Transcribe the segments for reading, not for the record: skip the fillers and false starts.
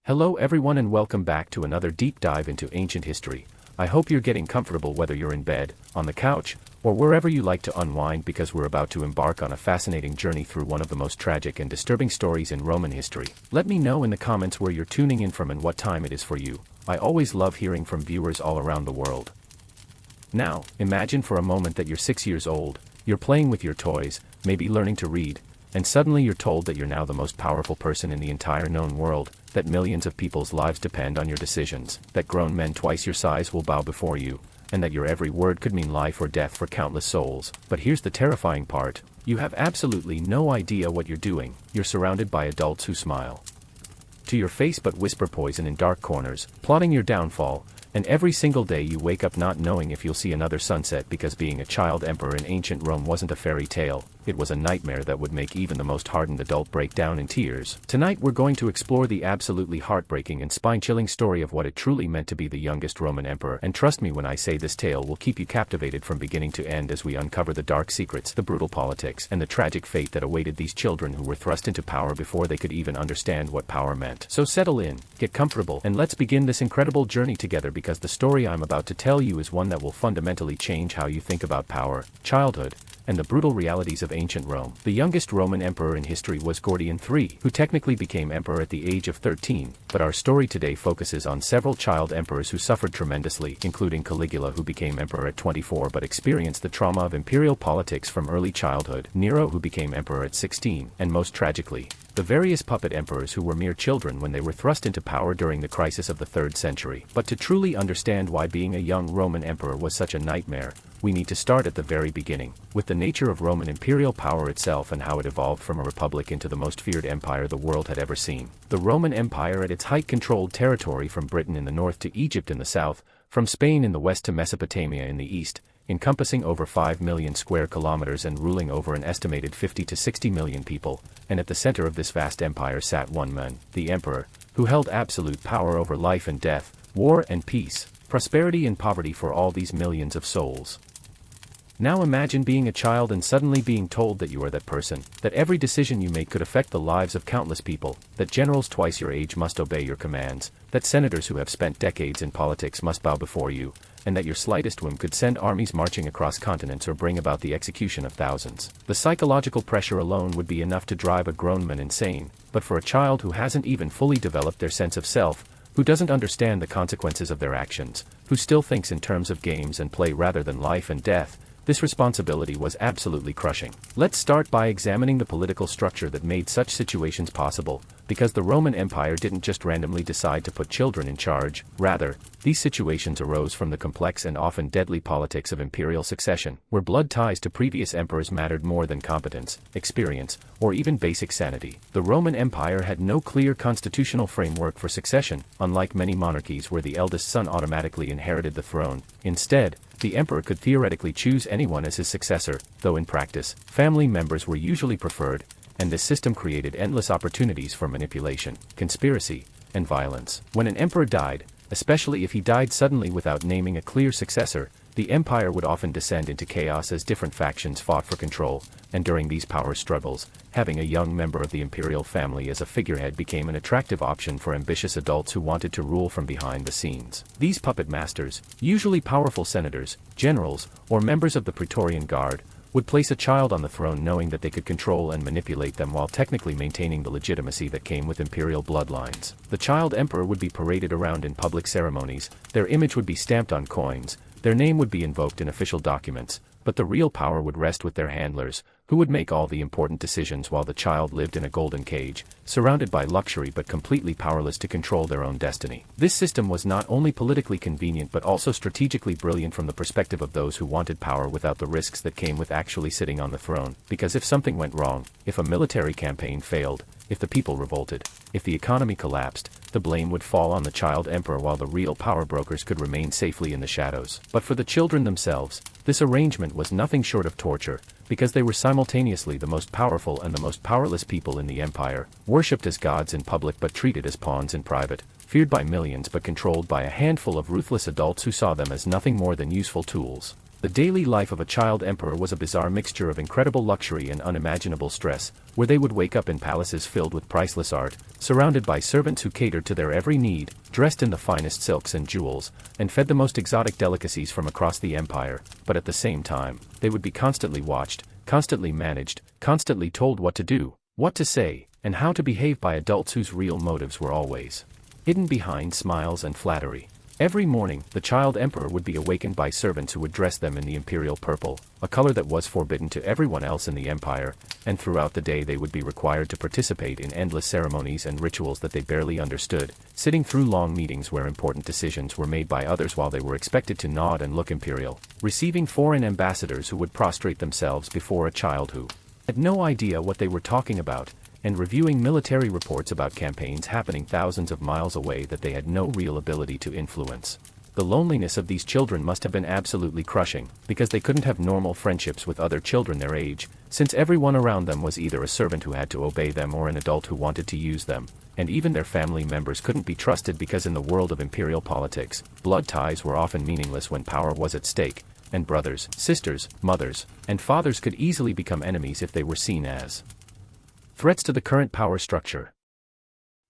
Hello everyone and welcome back to another deep dive into ancient history. I hope you're getting comfortable whether you're in bed, on the couch, or wherever you like to unwind because we're about to embark on a fascinating journey through one of the most tragic and disturbing stories in Roman history. Let me know in the comments where you're tuning in from and what time it is for you. I always love hearing from viewers all around the world. Now, imagine for a moment that you're 6 years old, you're playing with your toys, maybe learning to read, and suddenly you're told that you're now the most powerful person in the entire known world, that millions of people's lives depend on your decisions, that grown men twice your size will bow before you, and that your every word could mean life or death for countless souls. But here's the terrifying part. You have absolutely no idea what you're doing. You're surrounded by adults who smile to your face but whisper poison in dark corners, plotting your downfall, and every single day you wake up not knowing if you'll see another sunset because being a child emperor in ancient Rome wasn't a fairy tale. It was a nightmare that would make even the most hardened adult break down in tears. Tonight we're going to explore the absolutely heartbreaking and spine-chilling story of what it truly meant to be the youngest Roman emperor, and trust me when I say this tale will keep you captivated from beginning to end as we uncover the dark secrets, the brutal politics, and the tragic fate that awaited these children who were thrust into power before they could even understand what power meant. So settle in, get comfortable, and let's begin this incredible journey together because the story I'm about to tell you is one that will fundamentally change how you think about power, childhood, and the brutal realities of ancient Rome. The youngest Roman emperor in history was Gordian III, who technically became emperor at the age of 13, but our story today focuses on several child emperors who suffered tremendously, including Caligula, who became emperor at 24 but experienced the trauma of imperial politics from early childhood, Nero, who became emperor at 16, and most tragically, the various puppet emperors who were mere children when they were thrust into power during the crisis of the 3rd century. But to truly understand why being a young Roman emperor was such a nightmare, we need to start at the very beginning, with the nature of Roman imperial power itself and how it evolved from a republic into the most feared empire the world had ever seen. The Roman Empire at its height controlled territory from Britain in the north to Egypt in the south, from Spain in the west to Mesopotamia in the east, encompassing over 5 million square kilometers and ruling over an estimated 50 to 60 million people, and at the center of this vast empire sat one man, the emperor, who held absolute power over life and death, war and peace, prosperity and poverty for all these millions of souls. Now imagine being a child and suddenly being told that you are that person, that every decision you make could affect the lives of countless people, that generals twice your age must obey your commands, that senators who have spent decades in politics must bow before you, and that your slightest whim could send armies marching across continents or bring about the execution of thousands. The psychological pressure alone would be enough to drive a grown man insane, but for a child who hasn't even fully developed their sense of self, who doesn't understand the consequences of their actions, who still thinks in terms of games and play rather than life and death, this responsibility was absolutely crushing. Let's start by examining the political structure that made such situations possible, because the Roman Empire didn't just randomly decide to put children in charge. Rather, these situations arose from the complex and often deadly politics of imperial succession, where blood ties to previous emperors mattered more than competence, experience, or even basic sanity. The Roman Empire had no clear constitutional framework for succession, unlike many monarchies where the eldest son automatically inherited the throne. Instead, the emperor could theoretically choose anyone as his successor, though in practice, family members were usually preferred, and this system created endless opportunities for manipulation, conspiracy, and violence. When an emperor died, especially if he died suddenly without naming a clear successor, the empire would often descend into chaos as different factions fought for control, and during these power struggles, having a young member of the imperial family as a figurehead became an attractive option for ambitious adults who wanted to rule from behind the scenes. These puppet masters, usually powerful senators, generals, or members of the Praetorian Guard, would place a child on the throne knowing that they could control and manipulate them while technically maintaining the legitimacy that came with imperial bloodlines. The child emperor would be paraded around in public ceremonies, their image would be stamped on coins, their name would be invoked in official documents, but the real power would rest with their handlers, who would make all the important decisions while the child lived in a golden cage, surrounded by luxury but completely powerless to control their own destiny. This system was not only politically convenient but also strategically brilliant from the perspective of those who wanted power without the risks that came with actually sitting on the throne, because if something went wrong, if a military campaign failed, if the people revolted, if the economy collapsed, the blame would fall on the child emperor while the real power brokers could remain safely in the shadows. But for the children themselves, this arrangement was nothing short of torture, because they were simultaneously the most powerful and the most powerless people in the empire, worshipped as gods in public but treated as pawns in private, feared by millions but controlled by a handful of ruthless adults who saw them as nothing more than useful tools. The daily life of a child emperor was a bizarre mixture of incredible luxury and unimaginable stress, where they would wake up in palaces filled with priceless art, surrounded by servants who catered to their every need, dressed in the finest silks and jewels, and fed the most exotic delicacies from across the empire, but at the same time, they would be constantly watched, constantly managed, constantly told what to do, what to say, and how to behave by adults whose real motives were always hidden behind smiles and flattery. Every morning, the child emperor would be awakened by servants who would dress them in the imperial purple, a color that was forbidden to everyone else in the empire, and throughout the day they would be required to participate in endless ceremonies and rituals that they barely understood, sitting through long meetings where important decisions were made by others while they were expected to nod and look imperial, receiving foreign ambassadors who would prostrate themselves before a child who had no idea what they were talking about, and reviewing military reports about campaigns happening thousands of miles away that they had no real ability to influence. The loneliness of these children must have been absolutely crushing, because they couldn't have normal friendships with other children their age, since everyone around them was either a servant who had to obey them or an adult who wanted to use them, and even their family members couldn't be trusted because in the world of imperial politics, blood ties were often meaningless when power was at stake, and brothers, sisters, mothers, and fathers could easily become enemies if they were seen as threats to the current power structure.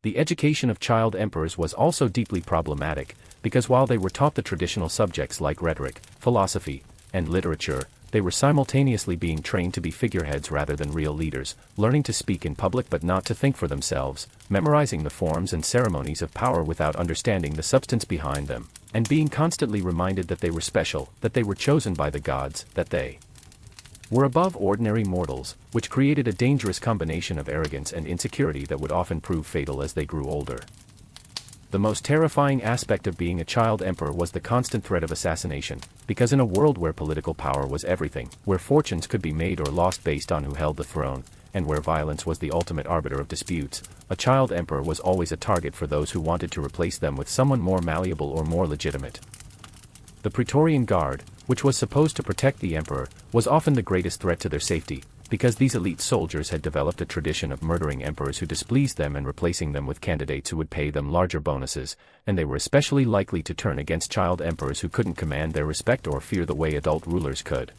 The education of child emperors was also deeply problematic, because while they were taught the traditional subjects like rhetoric, philosophy, and literature, they were simultaneously being trained to be figureheads rather than real leaders, learning to speak in public but not to think for themselves, memorizing the forms and ceremonies of power without understanding the substance behind them, and being constantly reminded that they were special, that they were chosen by the gods, that they were above ordinary mortals, which created a dangerous combination of arrogance and insecurity that would often prove fatal as they grew older. The most terrifying aspect of being a child emperor was the constant threat of assassination, because in a world where political power was everything, where fortunes could be made or lost based on who held the throne, and where violence was the ultimate arbiter of disputes, a child emperor was always a target for those who wanted to replace them with someone more malleable or more legitimate. The Praetorian Guard, which was supposed to protect the emperor, was often the greatest threat to their safety, because these elite soldiers had developed a tradition of murdering emperors who displeased them and replacing them with candidates who would pay them larger bonuses, and they were especially likely to turn against child emperors who couldn't command their respect or fear the way adult rulers could.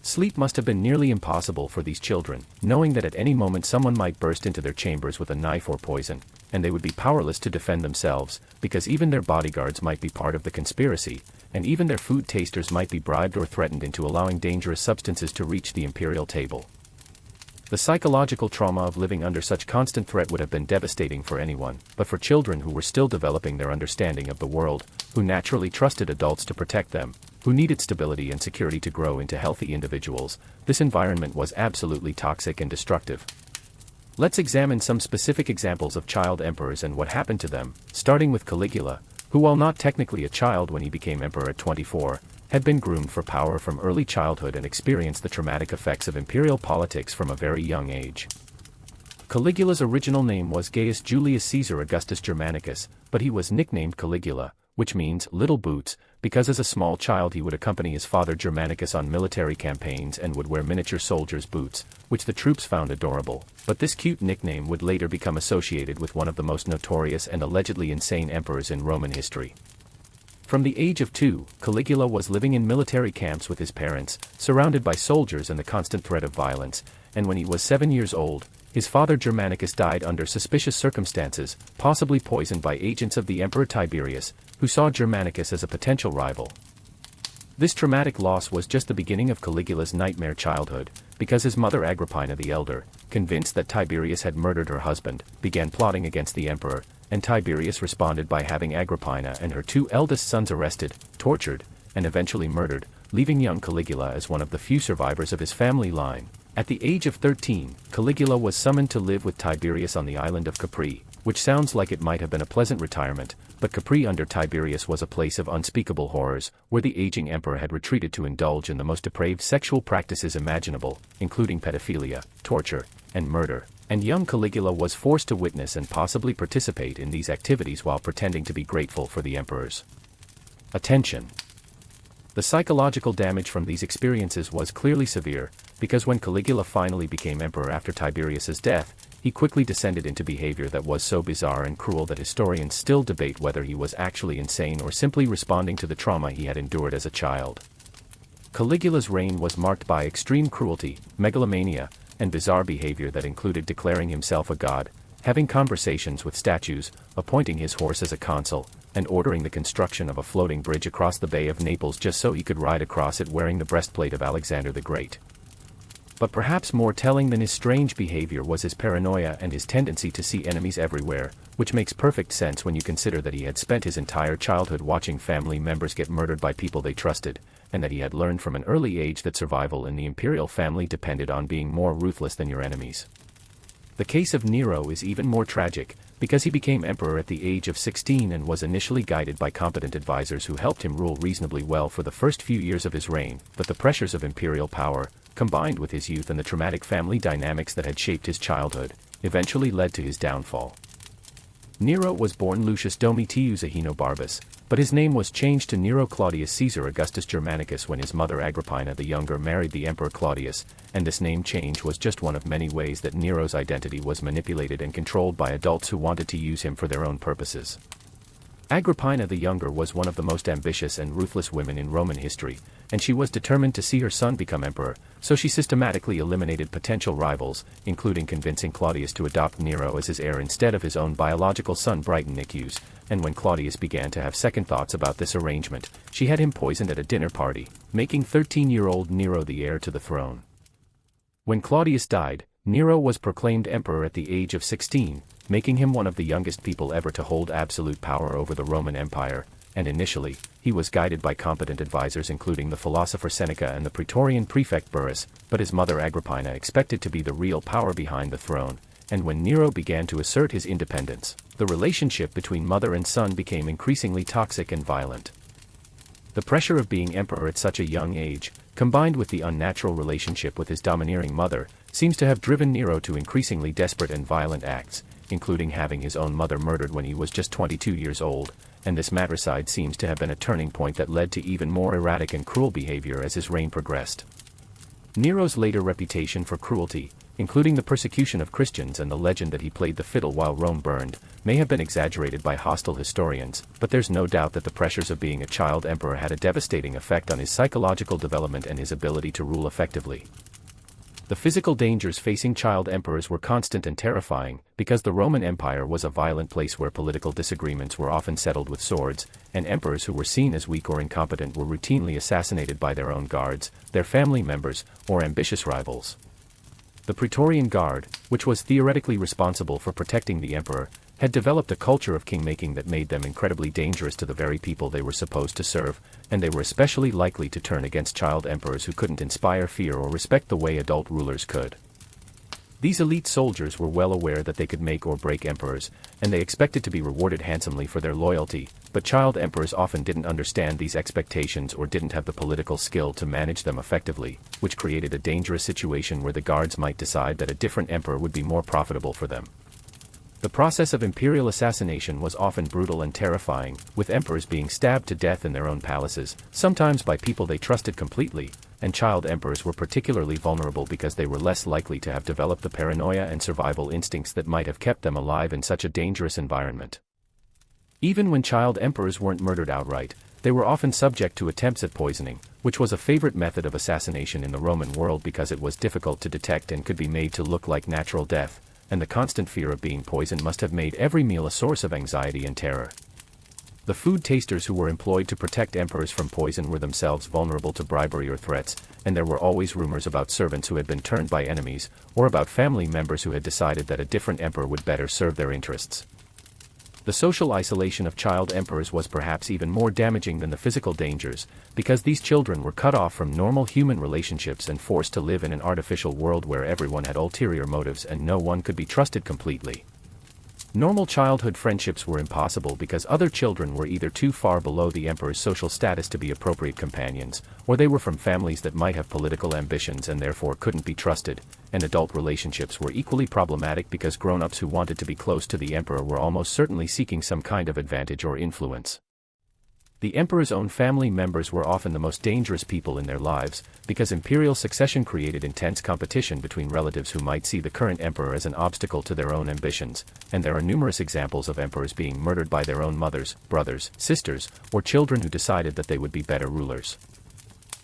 Sleep must have been nearly impossible for these children, knowing that at any moment someone might burst into their chambers with a knife or poison, and they would be powerless to defend themselves, because even their bodyguards might be part of the conspiracy, and even their food tasters might be bribed or threatened into allowing dangerous substances to reach the imperial table. The psychological trauma of living under such constant threat would have been devastating for anyone, but for children who were still developing their understanding of the world, who naturally trusted adults to protect them, who needed stability and security to grow into healthy individuals, this environment was absolutely toxic and destructive. Let's examine some specific examples of child emperors and what happened to them, starting with Caligula, who, while not technically a child when he became emperor at 24, had been groomed for power from early childhood and experienced the traumatic effects of imperial politics from a very young age. Caligula's original name was Gaius Julius Caesar Augustus Germanicus, but he was nicknamed Caligula, which means little boots, because as a small child he would accompany his father Germanicus on military campaigns and would wear miniature soldiers' boots, which the troops found adorable, but this cute nickname would later become associated with one of the most notorious and allegedly insane emperors in Roman history. From the age of 2, Caligula was living in military camps with his parents, surrounded by soldiers and the constant threat of violence, and when he was 7 years old, his father Germanicus died under suspicious circumstances, possibly poisoned by agents of the Emperor Tiberius, who saw Germanicus as a potential rival. This traumatic loss was just the beginning of Caligula's nightmare childhood, because his mother Agrippina the Elder, convinced that Tiberius had murdered her husband, began plotting against the emperor, and Tiberius responded by having Agrippina and her 2 eldest sons arrested, tortured, and eventually murdered, leaving young Caligula as one of the few survivors of his family line. At the age of 13, Caligula was summoned to live with Tiberius on the island of Capri, which sounds like it might have been a pleasant retirement, but Capri under Tiberius was a place of unspeakable horrors, where the aging emperor had retreated to indulge in the most depraved sexual practices imaginable, including pedophilia, torture, and murder, and young Caligula was forced to witness and possibly participate in these activities while pretending to be grateful for the emperor's attention. The psychological damage from these experiences was clearly severe, because when Caligula finally became emperor after Tiberius's death, he quickly descended into behavior that was so bizarre and cruel that historians still debate whether he was actually insane or simply responding to the trauma he had endured as a child. Caligula's reign was marked by extreme cruelty, megalomania, and bizarre behavior that included declaring himself a god, having conversations with statues, appointing his horse as a consul, and ordering the construction of a floating bridge across the Bay of Naples just so he could ride across it wearing the breastplate of Alexander the Great. But perhaps more telling than his strange behavior was his paranoia and his tendency to see enemies everywhere, which makes perfect sense when you consider that he had spent his entire childhood watching family members get murdered by people they trusted, and that he had learned from an early age that survival in the imperial family depended on being more ruthless than your enemies. The case of Nero is even more tragic, because he became emperor at the age of 16 and was initially guided by competent advisors who helped him rule reasonably well for the first few years of his reign, but the pressures of imperial power, combined with his youth and the traumatic family dynamics that had shaped his childhood, eventually led to his downfall. Nero was born Lucius Domitius Ahenobarbus, but his name was changed to Nero Claudius Caesar Augustus Germanicus when his mother Agrippina the Younger married the Emperor Claudius, and this name change was just one of many ways that Nero's identity was manipulated and controlled by adults who wanted to use him for their own purposes. Agrippina the Younger was one of the most ambitious and ruthless women in Roman history, and she was determined to see her son become emperor, so she systematically eliminated potential rivals, including convincing Claudius to adopt Nero as his heir instead of his own biological son Britannicus, and when Claudius began to have second thoughts about this arrangement, she had him poisoned at a dinner party, making 13-year-old Nero the heir to the throne. When Claudius died, Nero was proclaimed emperor at the age of 16, making him one of the youngest people ever to hold absolute power over the Roman Empire, and initially, he was guided by competent advisors including the philosopher Seneca and the Praetorian prefect Burrus, but his mother Agrippina expected to be the real power behind the throne, and when Nero began to assert his independence, the relationship between mother and son became increasingly toxic and violent. The pressure of being emperor at such a young age, combined with the unnatural relationship with his domineering mother, seems to have driven Nero to increasingly desperate and violent acts, including having his own mother murdered when he was just 22 years old, and this matricide seems to have been a turning point that led to even more erratic and cruel behavior as his reign progressed. Nero's later reputation for cruelty, including the persecution of Christians and the legend that he played the fiddle while Rome burned, may have been exaggerated by hostile historians, but there's no doubt that the pressures of being a child emperor had a devastating effect on his psychological development and his ability to rule effectively. The physical dangers facing child emperors were constant and terrifying, because the Roman Empire was a violent place where political disagreements were often settled with swords, and emperors who were seen as weak or incompetent were routinely assassinated by their own guards, their family members, or ambitious rivals. The Praetorian Guard, which was theoretically responsible for protecting the emperor, had developed a culture of king-making that made them incredibly dangerous to the very people they were supposed to serve, and they were especially likely to turn against child emperors who couldn't inspire fear or respect the way adult rulers could. These elite soldiers were well aware that they could make or break emperors, and they expected to be rewarded handsomely for their loyalty, but child emperors often didn't understand these expectations or didn't have the political skill to manage them effectively, which created a dangerous situation where the guards might decide that a different emperor would be more profitable for them. The process of imperial assassination was often brutal and terrifying, with emperors being stabbed to death in their own palaces, sometimes by people they trusted completely, and child emperors were particularly vulnerable because they were less likely to have developed the paranoia and survival instincts that might have kept them alive in such a dangerous environment. Even when child emperors weren't murdered outright, they were often subject to attempts at poisoning, which was a favorite method of assassination in the Roman world because it was difficult to detect and could be made to look like natural death, and the constant fear of being poisoned must have made every meal a source of anxiety and terror. The food tasters who were employed to protect emperors from poison were themselves vulnerable to bribery or threats, and there were always rumors about servants who had been turned by enemies, or about family members who had decided that a different emperor would better serve their interests. The social isolation of child emperors was perhaps even more damaging than the physical dangers, because these children were cut off from normal human relationships and forced to live in an artificial world where everyone had ulterior motives and no one could be trusted completely. Normal childhood friendships were impossible because other children were either too far below the emperor's social status to be appropriate companions, or they were from families that might have political ambitions and therefore couldn't be trusted, and adult relationships were equally problematic because grown-ups who wanted to be close to the emperor were almost certainly seeking some kind of advantage or influence. The emperor's own family members were often the most dangerous people in their lives, because imperial succession created intense competition between relatives who might see the current emperor as an obstacle to their own ambitions, and there are numerous examples of emperors being murdered by their own mothers, brothers, sisters, or children who decided that they would be better rulers.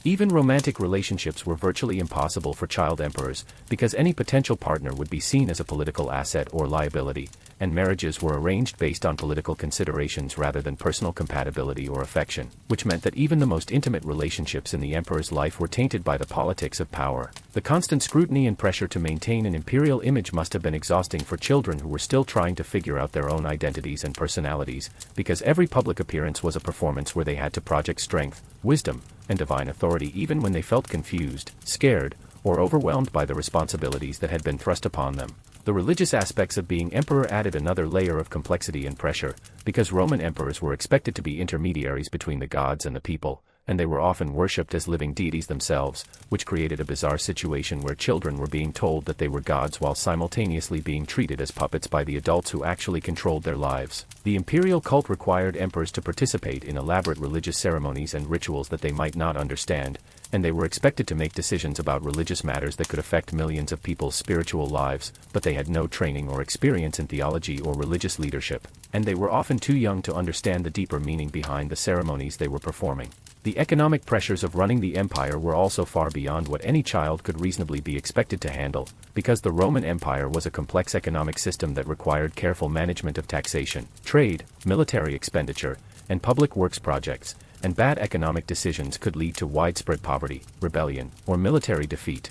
Even romantic relationships were virtually impossible for child emperors, because any potential partner would be seen as a political asset or liability, and marriages were arranged based on political considerations rather than personal compatibility or affection, which meant that even the most intimate relationships in the emperor's life were tainted by the politics of power. The constant scrutiny and pressure to maintain an imperial image must have been exhausting for children who were still trying to figure out their own identities and personalities, because every public appearance was a performance where they had to project strength, wisdom, and divine authority even when they felt confused, scared, or overwhelmed by the responsibilities that had been thrust upon them. The religious aspects of being emperor added another layer of complexity and pressure, because Roman emperors were expected to be intermediaries between the gods and the people, and they were often worshipped as living deities themselves, which created a bizarre situation where children were being told that they were gods while simultaneously being treated as puppets by the adults who actually controlled their lives. The imperial cult required emperors to participate in elaborate religious ceremonies and rituals that they might not understand, and they were expected to make decisions about religious matters that could affect millions of people's spiritual lives, but they had no training or experience in theology or religious leadership, and they were often too young to understand the deeper meaning behind the ceremonies they were performing. The economic pressures of running the empire were also far beyond what any child could reasonably be expected to handle, because the Roman Empire was a complex economic system that required careful management of taxation, trade, military expenditure, and public works projects, and bad economic decisions could lead to widespread poverty, rebellion, or military defeat.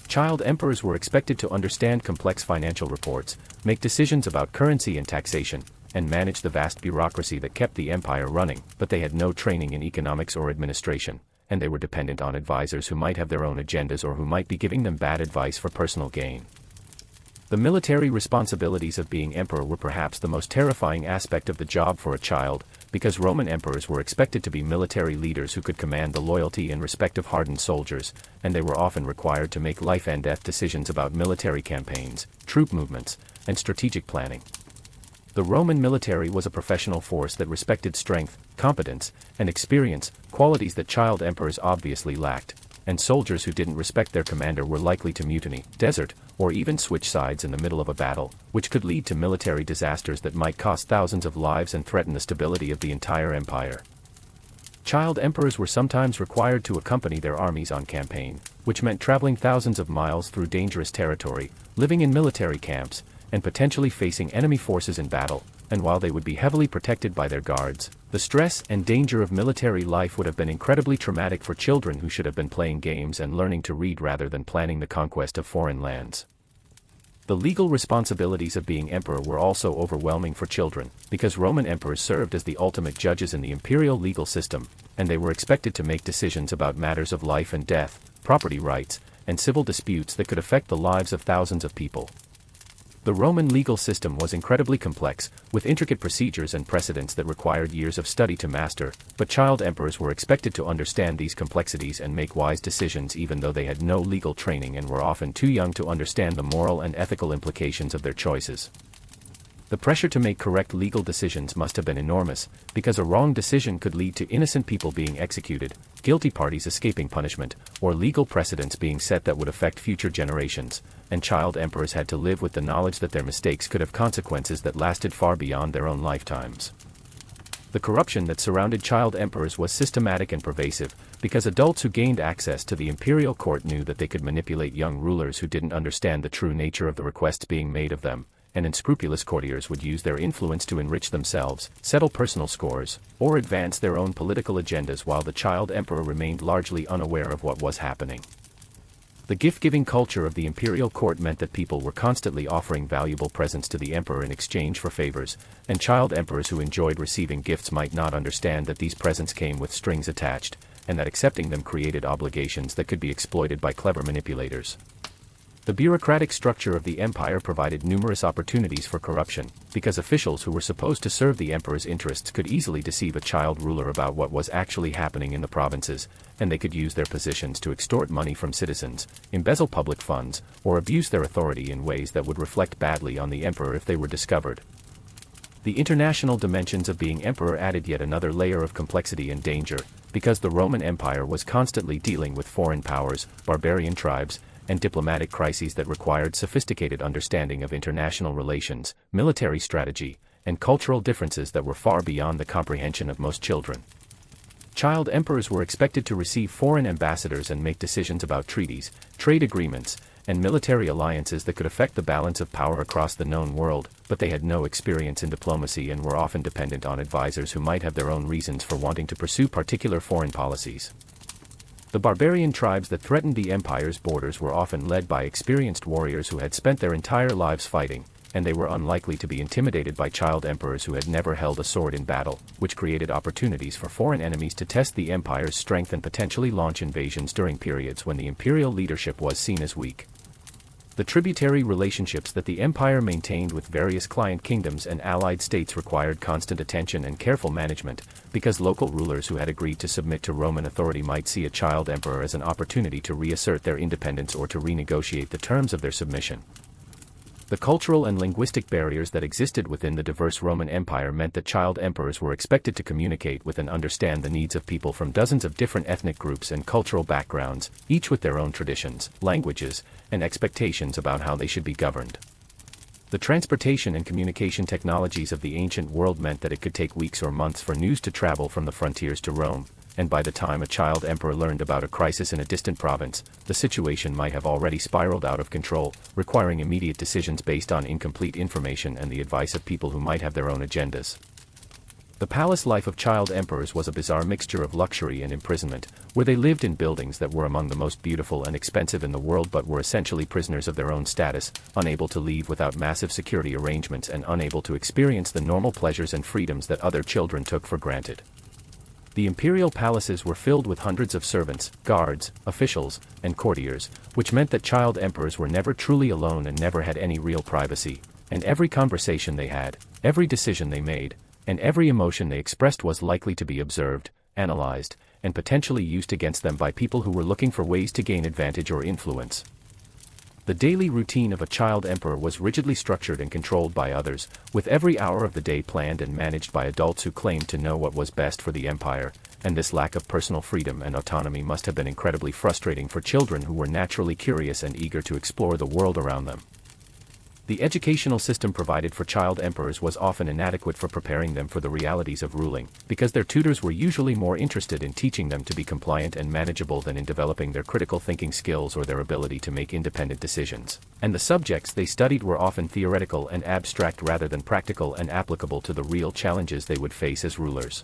Child emperors were expected to understand complex financial reports, make decisions about currency and taxation, and manage the vast bureaucracy that kept the empire running, but they had no training in economics or administration, and they were dependent on advisors who might have their own agendas or who might be giving them bad advice for personal gain. The military responsibilities of being emperor were perhaps the most terrifying aspect of the job for a child, because Roman emperors were expected to be military leaders who could command the loyalty and respect of hardened soldiers, and they were often required to make life and death decisions about military campaigns, troop movements, and strategic planning. The Roman military was a professional force that respected strength, competence, and experience, qualities that child emperors obviously lacked, and soldiers who didn't respect their commander were likely to mutiny, desert, or even switch sides in the middle of a battle, which could lead to military disasters that might cost thousands of lives and threaten the stability of the entire empire. Child emperors were sometimes required to accompany their armies on campaign, which meant traveling thousands of miles through dangerous territory, living in military camps, and potentially facing enemy forces in battle, and while they would be heavily protected by their guards, the stress and danger of military life would have been incredibly traumatic for children who should have been playing games and learning to read rather than planning the conquest of foreign lands. The legal responsibilities of being emperor were also overwhelming for children, because Roman emperors served as the ultimate judges in the imperial legal system, and they were expected to make decisions about matters of life and death, property rights, and civil disputes that could affect the lives of thousands of people. The Roman legal system was incredibly complex, with intricate procedures and precedents that required years of study to master, but child emperors were expected to understand these complexities and make wise decisions even though they had no legal training and were often too young to understand the moral and ethical implications of their choices. The pressure to make correct legal decisions must have been enormous, because a wrong decision could lead to innocent people being executed, guilty parties escaping punishment, or legal precedents being set that would affect future generations, and child emperors had to live with the knowledge that their mistakes could have consequences that lasted far beyond their own lifetimes. The corruption that surrounded child emperors was systematic and pervasive, because adults who gained access to the imperial court knew that they could manipulate young rulers who didn't understand the true nature of the requests being made of them, and unscrupulous courtiers would use their influence to enrich themselves, settle personal scores, or advance their own political agendas while the child emperor remained largely unaware of what was happening. The gift-giving culture of the imperial court meant that people were constantly offering valuable presents to the emperor in exchange for favors, and child emperors who enjoyed receiving gifts might not understand that these presents came with strings attached, and that accepting them created obligations that could be exploited by clever manipulators. The bureaucratic structure of the empire provided numerous opportunities for corruption, because officials who were supposed to serve the emperor's interests could easily deceive a child ruler about what was actually happening in the provinces, and they could use their positions to extort money from citizens, embezzle public funds, or abuse their authority in ways that would reflect badly on the emperor if they were discovered. The international dimensions of being emperor added yet another layer of complexity and danger, because the Roman Empire was constantly dealing with foreign powers, barbarian tribes, and diplomatic crises that required sophisticated understanding of international relations, military strategy, and cultural differences that were far beyond the comprehension of most children. Child emperors were expected to receive foreign ambassadors and make decisions about treaties, trade agreements, and military alliances that could affect the balance of power across the known world, but they had no experience in diplomacy and were often dependent on advisors who might have their own reasons for wanting to pursue particular foreign policies. The barbarian tribes that threatened the empire's borders were often led by experienced warriors who had spent their entire lives fighting, and they were unlikely to be intimidated by child emperors who had never held a sword in battle, which created opportunities for foreign enemies to test the empire's strength and potentially launch invasions during periods when the imperial leadership was seen as weak. The tributary relationships that the empire maintained with various client kingdoms and allied states required constant attention and careful management, because local rulers who had agreed to submit to Roman authority might see a child emperor as an opportunity to reassert their independence or to renegotiate the terms of their submission. The cultural and linguistic barriers that existed within the diverse Roman Empire meant that child emperors were expected to communicate with and understand the needs of people from dozens of different ethnic groups and cultural backgrounds, each with their own traditions, languages, and expectations about how they should be governed. The transportation and communication technologies of the ancient world meant that it could take weeks or months for news to travel from the frontiers to Rome, and by the time a child emperor learned about a crisis in a distant province, the situation might have already spiraled out of control, requiring immediate decisions based on incomplete information and the advice of people who might have their own agendas. The palace life of child emperors was a bizarre mixture of luxury and imprisonment, where they lived in buildings that were among the most beautiful and expensive in the world but were essentially prisoners of their own status, unable to leave without massive security arrangements and unable to experience the normal pleasures and freedoms that other children took for granted. The imperial palaces were filled with hundreds of servants, guards, officials, and courtiers, which meant that child emperors were never truly alone and never had any real privacy, and every conversation they had, every decision they made, and every emotion they expressed was likely to be observed, analyzed, and potentially used against them by people who were looking for ways to gain advantage or influence. The daily routine of a child emperor was rigidly structured and controlled by others, with every hour of the day planned and managed by adults who claimed to know what was best for the empire, and this lack of personal freedom and autonomy must have been incredibly frustrating for children who were naturally curious and eager to explore the world around them. The educational system provided for child emperors was often inadequate for preparing them for the realities of ruling, because their tutors were usually more interested in teaching them to be compliant and manageable than in developing their critical thinking skills or their ability to make independent decisions. And the subjects they studied were often theoretical and abstract rather than practical and applicable to the real challenges they would face as rulers.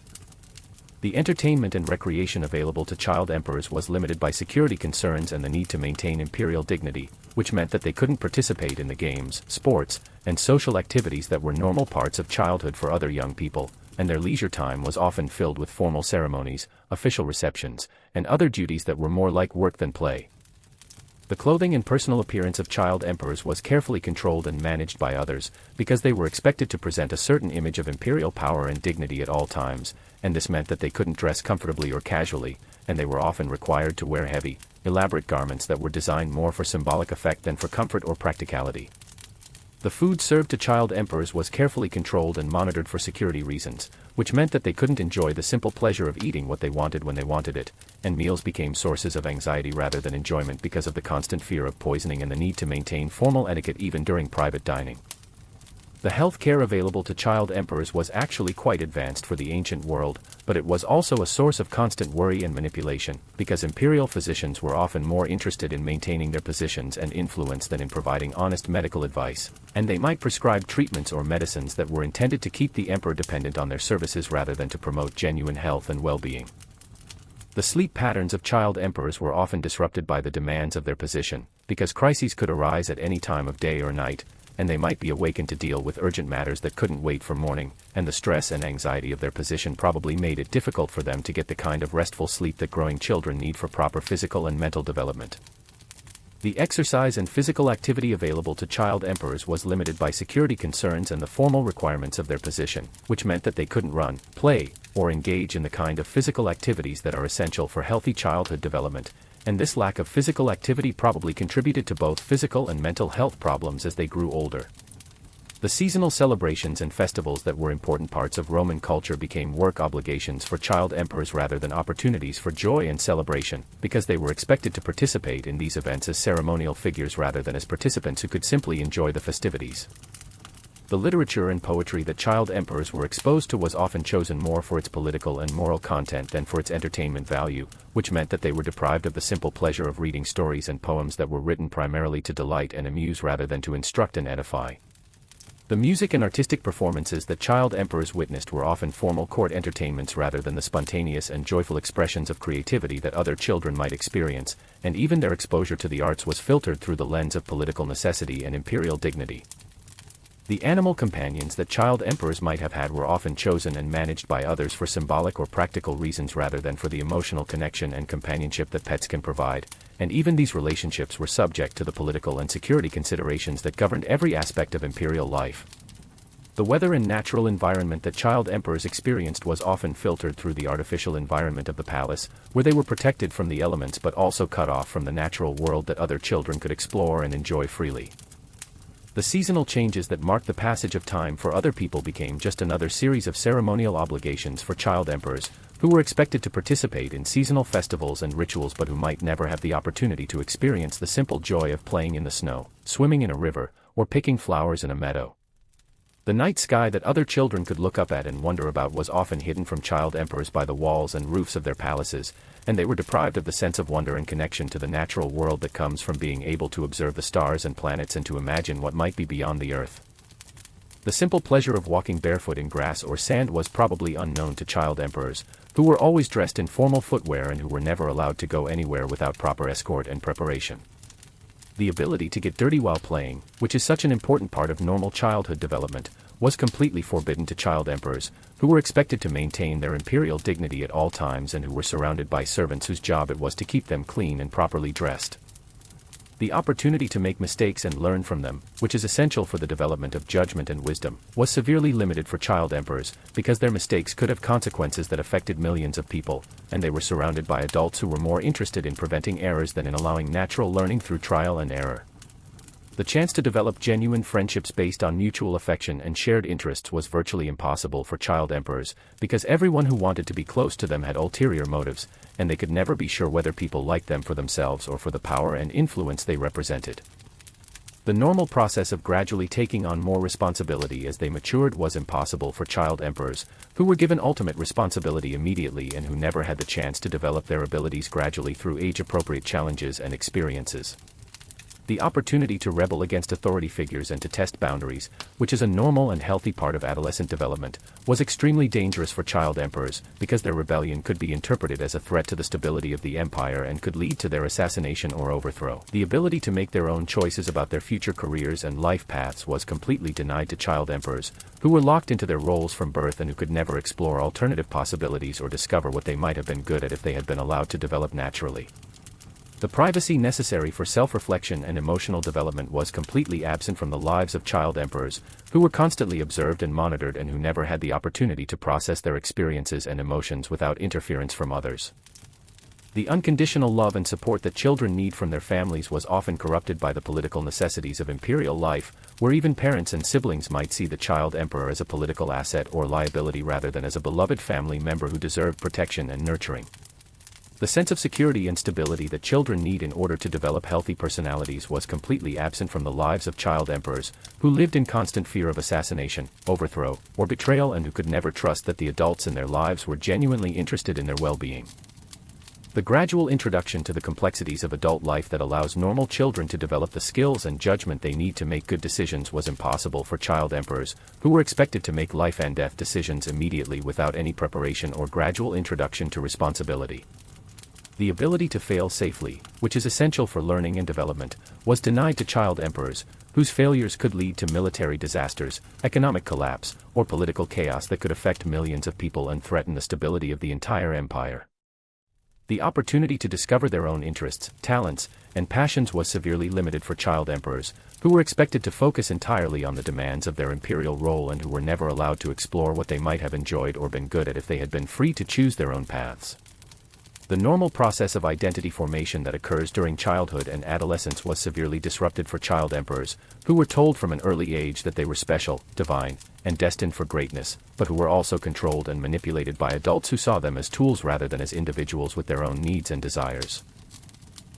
The entertainment and recreation available to child emperors was limited by security concerns and the need to maintain imperial dignity, which meant that they couldn't participate in the games, sports, and social activities that were normal parts of childhood for other young people, and their leisure time was often filled with formal ceremonies, official receptions, and other duties that were more like work than play. The clothing and personal appearance of child emperors was carefully controlled and managed by others, because they were expected to present a certain image of imperial power and dignity at all times, and this meant that they couldn't dress comfortably or casually, and they were often required to wear heavy, elaborate garments that were designed more for symbolic effect than for comfort or practicality. The food served to child emperors was carefully controlled and monitored for security reasons, which meant that they couldn't enjoy the simple pleasure of eating what they wanted when they wanted it, and meals became sources of anxiety rather than enjoyment because of the constant fear of poisoning and the need to maintain formal etiquette even during private dining. The health care available to child emperors was actually quite advanced for the ancient world, but it was also a source of constant worry and manipulation, because imperial physicians were often more interested in maintaining their positions and influence than in providing honest medical advice, and they might prescribe treatments or medicines that were intended to keep the emperor dependent on their services rather than to promote genuine health and well-being. The sleep patterns of child emperors were often disrupted by the demands of their position, because crises could arise at any time of day or night, and they might be awakened to deal with urgent matters that couldn't wait for morning, and the stress and anxiety of their position probably made it difficult for them to get the kind of restful sleep that growing children need for proper physical and mental development. The exercise and physical activity available to child emperors was limited by security concerns and the formal requirements of their position, which meant that they couldn't run, play, or engage in the kind of physical activities that are essential for healthy childhood development, and this lack of physical activity probably contributed to both physical and mental health problems as they grew older. The seasonal celebrations and festivals that were important parts of Roman culture became work obligations for child emperors rather than opportunities for joy and celebration, because they were expected to participate in these events as ceremonial figures rather than as participants who could simply enjoy the festivities. The literature and poetry that child emperors were exposed to was often chosen more for its political and moral content than for its entertainment value, which meant that they were deprived of the simple pleasure of reading stories and poems that were written primarily to delight and amuse rather than to instruct and edify. The music and artistic performances that child emperors witnessed were often formal court entertainments rather than the spontaneous and joyful expressions of creativity that other children might experience, and even their exposure to the arts was filtered through the lens of political necessity and imperial dignity. The animal companions that child emperors might have had were often chosen and managed by others for symbolic or practical reasons rather than for the emotional connection and companionship that pets can provide, and even these relationships were subject to the political and security considerations that governed every aspect of imperial life. The weather and natural environment that child emperors experienced was often filtered through the artificial environment of the palace, where they were protected from the elements but also cut off from the natural world that other children could explore and enjoy freely. The seasonal changes that marked the passage of time for other people became just another series of ceremonial obligations for child emperors, who were expected to participate in seasonal festivals and rituals but who might never have the opportunity to experience the simple joy of playing in the snow, swimming in a river, or picking flowers in a meadow. The night sky that other children could look up at and wonder about was often hidden from child emperors by the walls and roofs of their palaces, and they were deprived of the sense of wonder and connection to the natural world that comes from being able to observe the stars and planets and to imagine what might be beyond the earth. The simple pleasure of walking barefoot in grass or sand was probably unknown to child emperors, who were always dressed in formal footwear and who were never allowed to go anywhere without proper escort and preparation. The ability to get dirty while playing, which is such an important part of normal childhood development, was completely forbidden to child emperors, who were expected to maintain their imperial dignity at all times and who were surrounded by servants whose job it was to keep them clean and properly dressed. The opportunity to make mistakes and learn from them, which is essential for the development of judgment and wisdom, was severely limited for child emperors, because their mistakes could have consequences that affected millions of people, and they were surrounded by adults who were more interested in preventing errors than in allowing natural learning through trial and error. The chance to develop genuine friendships based on mutual affection and shared interests was virtually impossible for child emperors, because everyone who wanted to be close to them had ulterior motives, and they could never be sure whether people liked them for themselves or for the power and influence they represented. The normal process of gradually taking on more responsibility as they matured was impossible for child emperors, who were given ultimate responsibility immediately and who never had the chance to develop their abilities gradually through age-appropriate challenges and experiences. The opportunity to rebel against authority figures and to test boundaries, which is a normal and healthy part of adolescent development, was extremely dangerous for child emperors, because their rebellion could be interpreted as a threat to the stability of the empire and could lead to their assassination or overthrow. The ability to make their own choices about their future careers and life paths was completely denied to child emperors, who were locked into their roles from birth and who could never explore alternative possibilities or discover what they might have been good at if they had been allowed to develop naturally. The privacy necessary for self-reflection and emotional development was completely absent from the lives of child emperors, who were constantly observed and monitored and who never had the opportunity to process their experiences and emotions without interference from others. The unconditional love and support that children need from their families was often corrupted by the political necessities of imperial life, where even parents and siblings might see the child emperor as a political asset or liability rather than as a beloved family member who deserved protection and nurturing. The sense of security and stability that children need in order to develop healthy personalities was completely absent from the lives of child emperors, who lived in constant fear of assassination, overthrow, or betrayal and who could never trust that the adults in their lives were genuinely interested in their well-being. The gradual introduction to the complexities of adult life that allows normal children to develop the skills and judgment they need to make good decisions was impossible for child emperors, who were expected to make life and death decisions immediately without any preparation or gradual introduction to responsibility. The ability to fail safely, which is essential for learning and development, was denied to child emperors, whose failures could lead to military disasters, economic collapse, or political chaos that could affect millions of people and threaten the stability of the entire empire. The opportunity to discover their own interests, talents, and passions was severely limited for child emperors, who were expected to focus entirely on the demands of their imperial role and who were never allowed to explore what they might have enjoyed or been good at if they had been free to choose their own paths. The normal process of identity formation that occurs during childhood and adolescence was severely disrupted for child emperors, who were told from an early age that they were special, divine, and destined for greatness, but who were also controlled and manipulated by adults who saw them as tools rather than as individuals with their own needs and desires.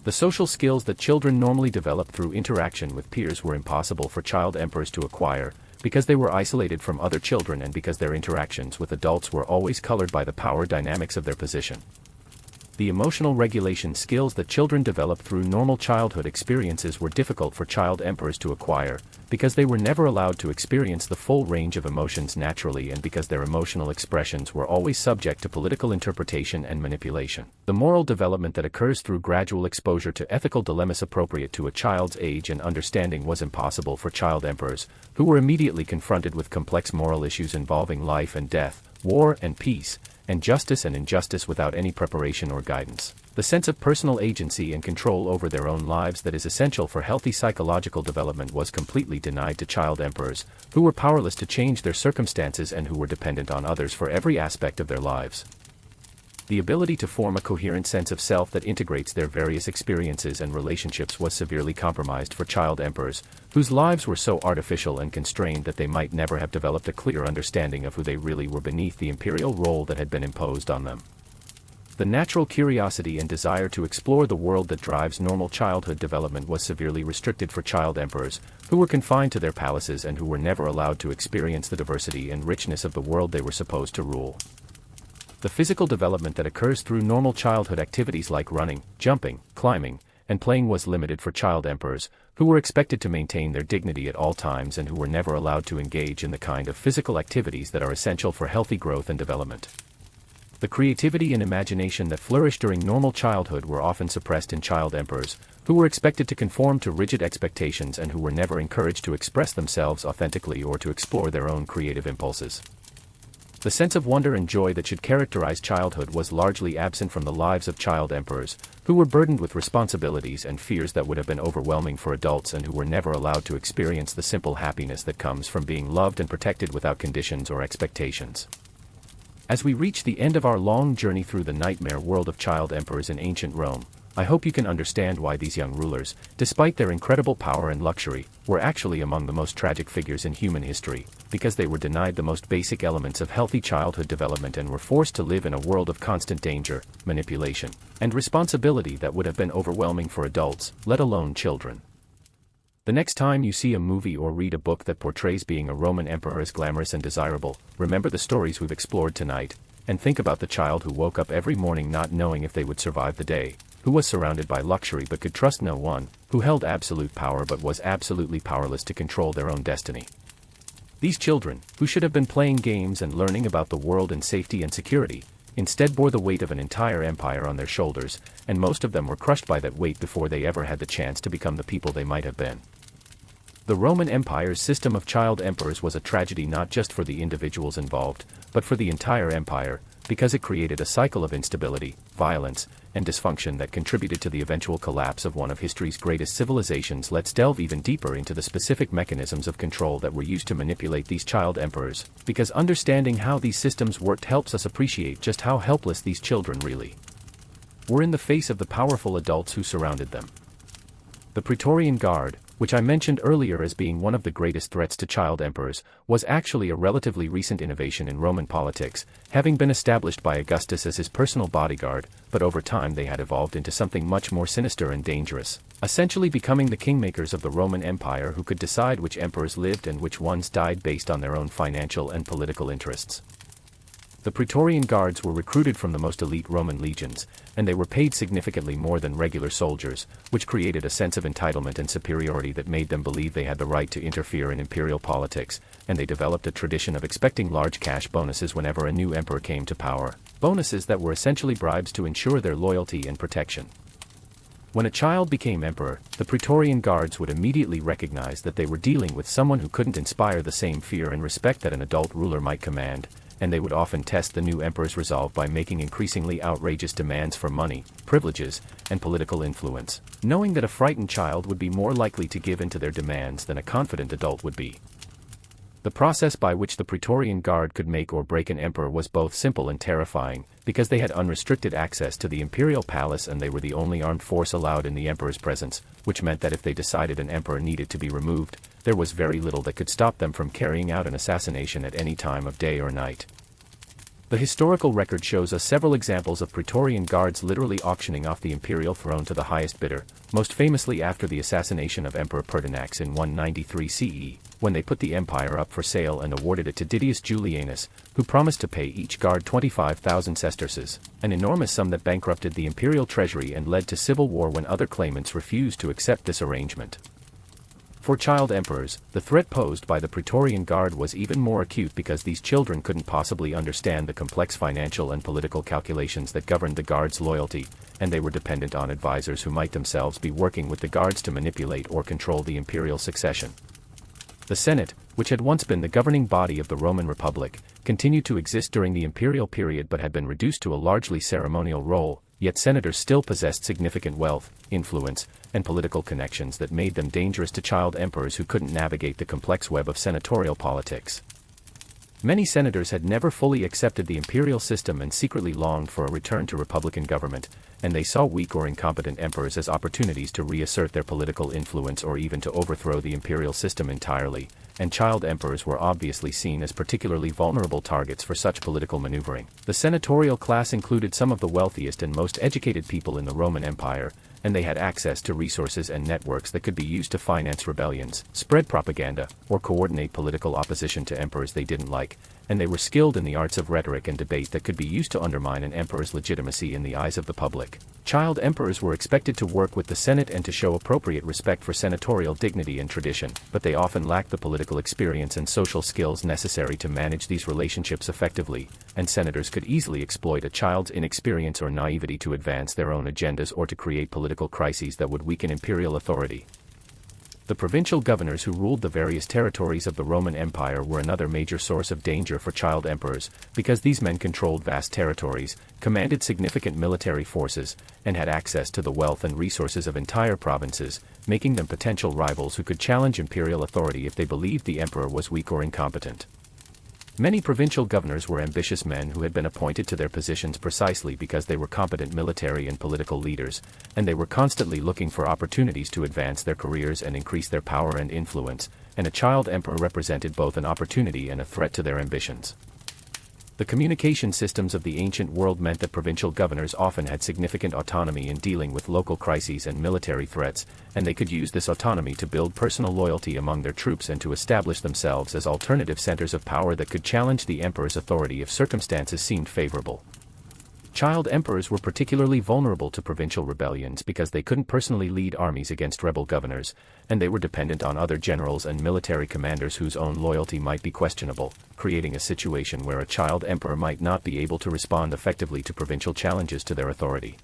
The social skills that children normally develop through interaction with peers were impossible for child emperors to acquire, because they were isolated from other children and because their interactions with adults were always colored by the power dynamics of their position. The emotional regulation skills that children develop through normal childhood experiences were difficult for child emperors to acquire, because they were never allowed to experience the full range of emotions naturally and because their emotional expressions were always subject to political interpretation and manipulation. The moral development that occurs through gradual exposure to ethical dilemmas appropriate to a child's age and understanding was impossible for child emperors, who were immediately confronted with complex moral issues involving life and death, war and peace, and justice and injustice without any preparation or guidance. The sense of personal agency and control over their own lives that is essential for healthy psychological development was completely denied to child emperors, who were powerless to change their circumstances and who were dependent on others for every aspect of their lives. The ability to form a coherent sense of self that integrates their various experiences and relationships was severely compromised for child emperors, whose lives were so artificial and constrained that they might never have developed a clear understanding of who they really were beneath the imperial role that had been imposed on them. The natural curiosity and desire to explore the world that drives normal childhood development was severely restricted for child emperors, who were confined to their palaces and who were never allowed to experience the diversity and richness of the world they were supposed to rule. The physical development that occurs through normal childhood activities like running, jumping, climbing, and playing was limited for child emperors, who were expected to maintain their dignity at all times and who were never allowed to engage in the kind of physical activities that are essential for healthy growth and development. The creativity and imagination that flourished during normal childhood were often suppressed in child emperors, who were expected to conform to rigid expectations and who were never encouraged to express themselves authentically or to explore their own creative impulses. The sense of wonder and joy that should characterize childhood was largely absent from the lives of child emperors, who were burdened with responsibilities and fears that would have been overwhelming for adults and who were never allowed to experience the simple happiness that comes from being loved and protected without conditions or expectations. As we reach the end of our long journey through the nightmare world of child emperors in ancient Rome, I hope you can understand why these young rulers, despite their incredible power and luxury, were actually among the most tragic figures in human history, because they were denied the most basic elements of healthy childhood development and were forced to live in a world of constant danger, manipulation, and responsibility that would have been overwhelming for adults, let alone children. The next time you see a movie or read a book that portrays being a Roman emperor as glamorous and desirable, remember the stories we've explored tonight, and think about the child who woke up every morning not knowing if they would survive the day, who was surrounded by luxury but could trust no one, who held absolute power but was absolutely powerless to control their own destiny. These children, who should have been playing games and learning about the world in safety and security, instead bore the weight of an entire empire on their shoulders, and most of them were crushed by that weight before they ever had the chance to become the people they might have been. The Roman Empire's system of child emperors was a tragedy not just for the individuals involved, but for the entire empire, because it created a cycle of instability, violence, and dysfunction that contributed to the eventual collapse of one of history's greatest civilizations. Let's delve even deeper into the specific mechanisms of control that were used to manipulate these child emperors, because understanding how these systems worked helps us appreciate just how helpless these children really were in the face of the powerful adults who surrounded them. The Praetorian Guard, which I mentioned earlier as being one of the greatest threats to child emperors, was actually a relatively recent innovation in Roman politics, having been established by Augustus as his personal bodyguard, but over time they had evolved into something much more sinister and dangerous, essentially becoming the kingmakers of the Roman Empire who could decide which emperors lived and which ones died based on their own financial and political interests. The Praetorian Guards were recruited from the most elite Roman legions, and they were paid significantly more than regular soldiers, which created a sense of entitlement and superiority that made them believe they had the right to interfere in imperial politics, and they developed a tradition of expecting large cash bonuses whenever a new emperor came to power, bonuses that were essentially bribes to ensure their loyalty and protection. When a child became emperor, the Praetorian Guards would immediately recognize that they were dealing with someone who couldn't inspire the same fear and respect that an adult ruler might command, and they would often test the new emperor's resolve by making increasingly outrageous demands for money, privileges, and political influence, knowing that a frightened child would be more likely to give in to their demands than a confident adult would be. The process by which the Praetorian Guard could make or break an emperor was both simple and terrifying, because they had unrestricted access to the imperial palace and they were the only armed force allowed in the emperor's presence, which meant that if they decided an emperor needed to be removed, there was very little that could stop them from carrying out an assassination at any time of day or night. The historical record shows us several examples of Praetorian guards literally auctioning off the imperial throne to the highest bidder, most famously after the assassination of Emperor Pertinax in 193 CE, when they put the empire up for sale and awarded it to Didius Julianus, who promised to pay each guard 25,000 sesterces, an enormous sum that bankrupted the imperial treasury and led to civil war when other claimants refused to accept this arrangement. For child emperors, the threat posed by the Praetorian Guard was even more acute because these children couldn't possibly understand the complex financial and political calculations that governed the Guard's loyalty, and they were dependent on advisors who might themselves be working with the Guards to manipulate or control the imperial succession. The Senate, which had once been the governing body of the Roman Republic, continued to exist during the imperial period but had been reduced to a largely ceremonial role, yet senators still possessed significant wealth, influence, and political connections that made them dangerous to child emperors who couldn't navigate the complex web of senatorial politics. Many senators had never fully accepted the imperial system and secretly longed for a return to republican government, and they saw weak or incompetent emperors as opportunities to reassert their political influence or even to overthrow the imperial system entirely, and child emperors were obviously seen as particularly vulnerable targets for such political maneuvering. The senatorial class included some of the wealthiest and most educated people in the Roman Empire, and they had access to resources and networks that could be used to finance rebellions, spread propaganda, or coordinate political opposition to emperors they didn't like, and they were skilled in the arts of rhetoric and debate that could be used to undermine an emperor's legitimacy in the eyes of the public. Child emperors were expected to work with the Senate and to show appropriate respect for senatorial dignity and tradition, but they often lacked the political experience and social skills necessary to manage these relationships effectively, and senators could easily exploit a child's inexperience or naivety to advance their own agendas or to create political crises that would weaken imperial authority. The provincial governors who ruled the various territories of the Roman Empire were another major source of danger for child emperors, because these men controlled vast territories, commanded significant military forces, and had access to the wealth and resources of entire provinces, making them potential rivals who could challenge imperial authority if they believed the emperor was weak or incompetent. Many provincial governors were ambitious men who had been appointed to their positions precisely because they were competent military and political leaders, and they were constantly looking for opportunities to advance their careers and increase their power and influence, and a child emperor represented both an opportunity and a threat to their ambitions. The communication systems of the ancient world meant that provincial governors often had significant autonomy in dealing with local crises and military threats, and they could use this autonomy to build personal loyalty among their troops and to establish themselves as alternative centers of power that could challenge the emperor's authority if circumstances seemed favorable. Child emperors were particularly vulnerable to provincial rebellions because they couldn't personally lead armies against rebel governors, and they were dependent on other generals and military commanders whose own loyalty might be questionable, creating a situation where a child emperor might not be able to respond effectively to provincial challenges to their authority.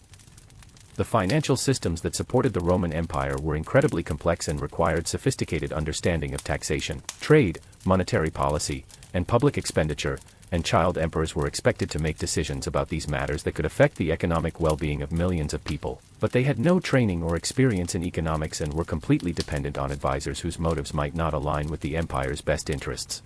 The financial systems that supported the Roman Empire were incredibly complex and required sophisticated understanding of taxation, trade, monetary policy, and public expenditure, and child emperors were expected to make decisions about these matters that could affect the economic well-being of millions of people, but they had no training or experience in economics and were completely dependent on advisors whose motives might not align with the empire's best interests.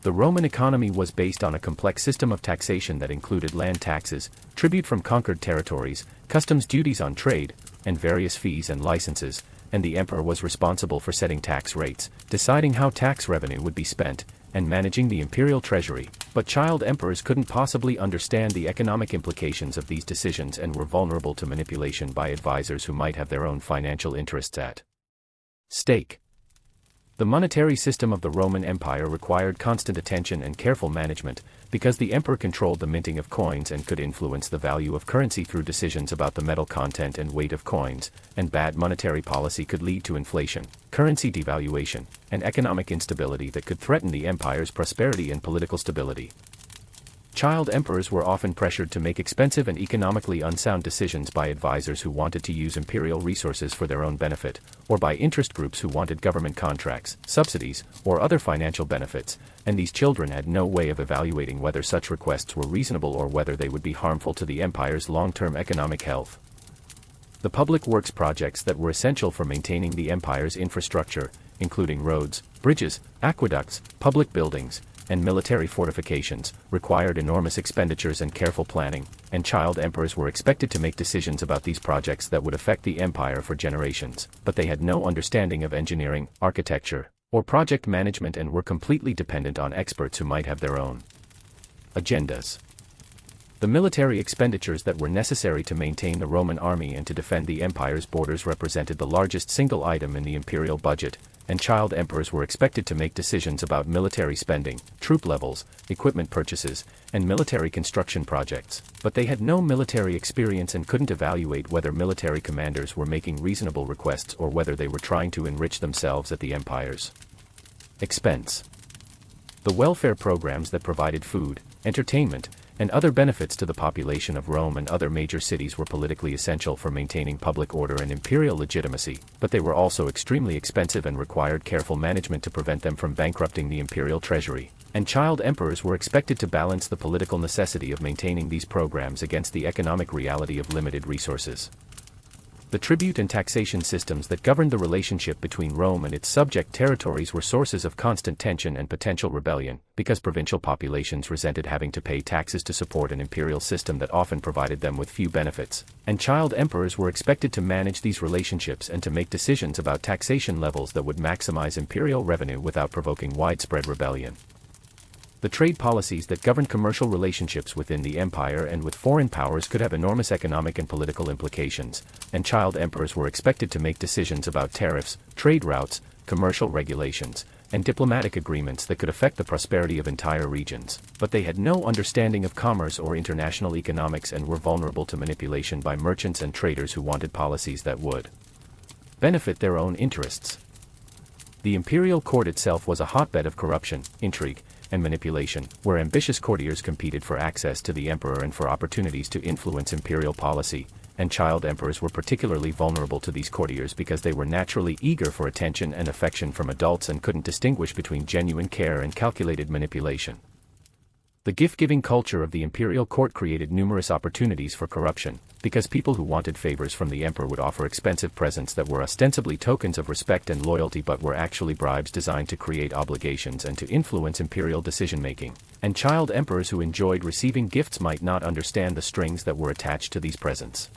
The Roman economy was based on a complex system of taxation that included land taxes, tribute from conquered territories, customs duties on trade, and various fees and licenses, and the emperor was responsible for setting tax rates, deciding how tax revenue would be spent, and managing the imperial treasury, but child emperors couldn't possibly understand the economic implications of these decisions and were vulnerable to manipulation by advisors who might have their own financial interests at stake. The monetary system of the Roman Empire required constant attention and careful management, because the emperor controlled the minting of coins and could influence the value of currency through decisions about the metal content and weight of coins, and bad monetary policy could lead to inflation, currency devaluation, and economic instability that could threaten the empire's prosperity and political stability. Child emperors were often pressured to make expensive and economically unsound decisions by advisors who wanted to use imperial resources for their own benefit, or by interest groups who wanted government contracts, subsidies, or other financial benefits, and these children had no way of evaluating whether such requests were reasonable or whether they would be harmful to the empire's long-term economic health. The public works projects that were essential for maintaining the empire's infrastructure, including roads, bridges, aqueducts, public buildings, and military fortifications, required enormous expenditures and careful planning, and child emperors were expected to make decisions about these projects that would affect the empire for generations, but they had no understanding of engineering, architecture, or project management and were completely dependent on experts who might have their own Agendas. The military expenditures that were necessary to maintain the Roman army and to defend the empire's borders represented the largest single item in the imperial budget, and child emperors were expected to make decisions about military spending, troop levels, equipment purchases, and military construction projects, but they had no military experience and couldn't evaluate whether military commanders were making reasonable requests or whether they were trying to enrich themselves at the empire's expense. The welfare programs that provided food, entertainment, and other benefits to the population of Rome and other major cities were politically essential for maintaining public order and imperial legitimacy, but they were also extremely expensive and required careful management to prevent them from bankrupting the imperial treasury, and child emperors were expected to balance the political necessity of maintaining these programs against the economic reality of limited resources. The tribute and taxation systems that governed the relationship between Rome and its subject territories were sources of constant tension and potential rebellion, because provincial populations resented having to pay taxes to support an imperial system that often provided them with few benefits, and child emperors were expected to manage these relationships and to make decisions about taxation levels that would maximize imperial revenue without provoking widespread rebellion. The trade policies that governed commercial relationships within the empire and with foreign powers could have enormous economic and political implications, and child emperors were expected to make decisions about tariffs, trade routes, commercial regulations, and diplomatic agreements that could affect the prosperity of entire regions, but they had no understanding of commerce or international economics and were vulnerable to manipulation by merchants and traders who wanted policies that would benefit their own interests. The imperial court itself was a hotbed of corruption, intrigue, and manipulation, where ambitious courtiers competed for access to the emperor and for opportunities to influence imperial policy, and child emperors were particularly vulnerable to these courtiers because they were naturally eager for attention and affection from adults and couldn't distinguish between genuine care and calculated manipulation. The gift-giving culture of the imperial court created numerous opportunities for corruption, because people who wanted favors from the emperor would offer expensive presents that were ostensibly tokens of respect and loyalty but were actually bribes designed to create obligations and to influence imperial decision-making, and child emperors who enjoyed receiving gifts might not understand the strings that were attached to these presents.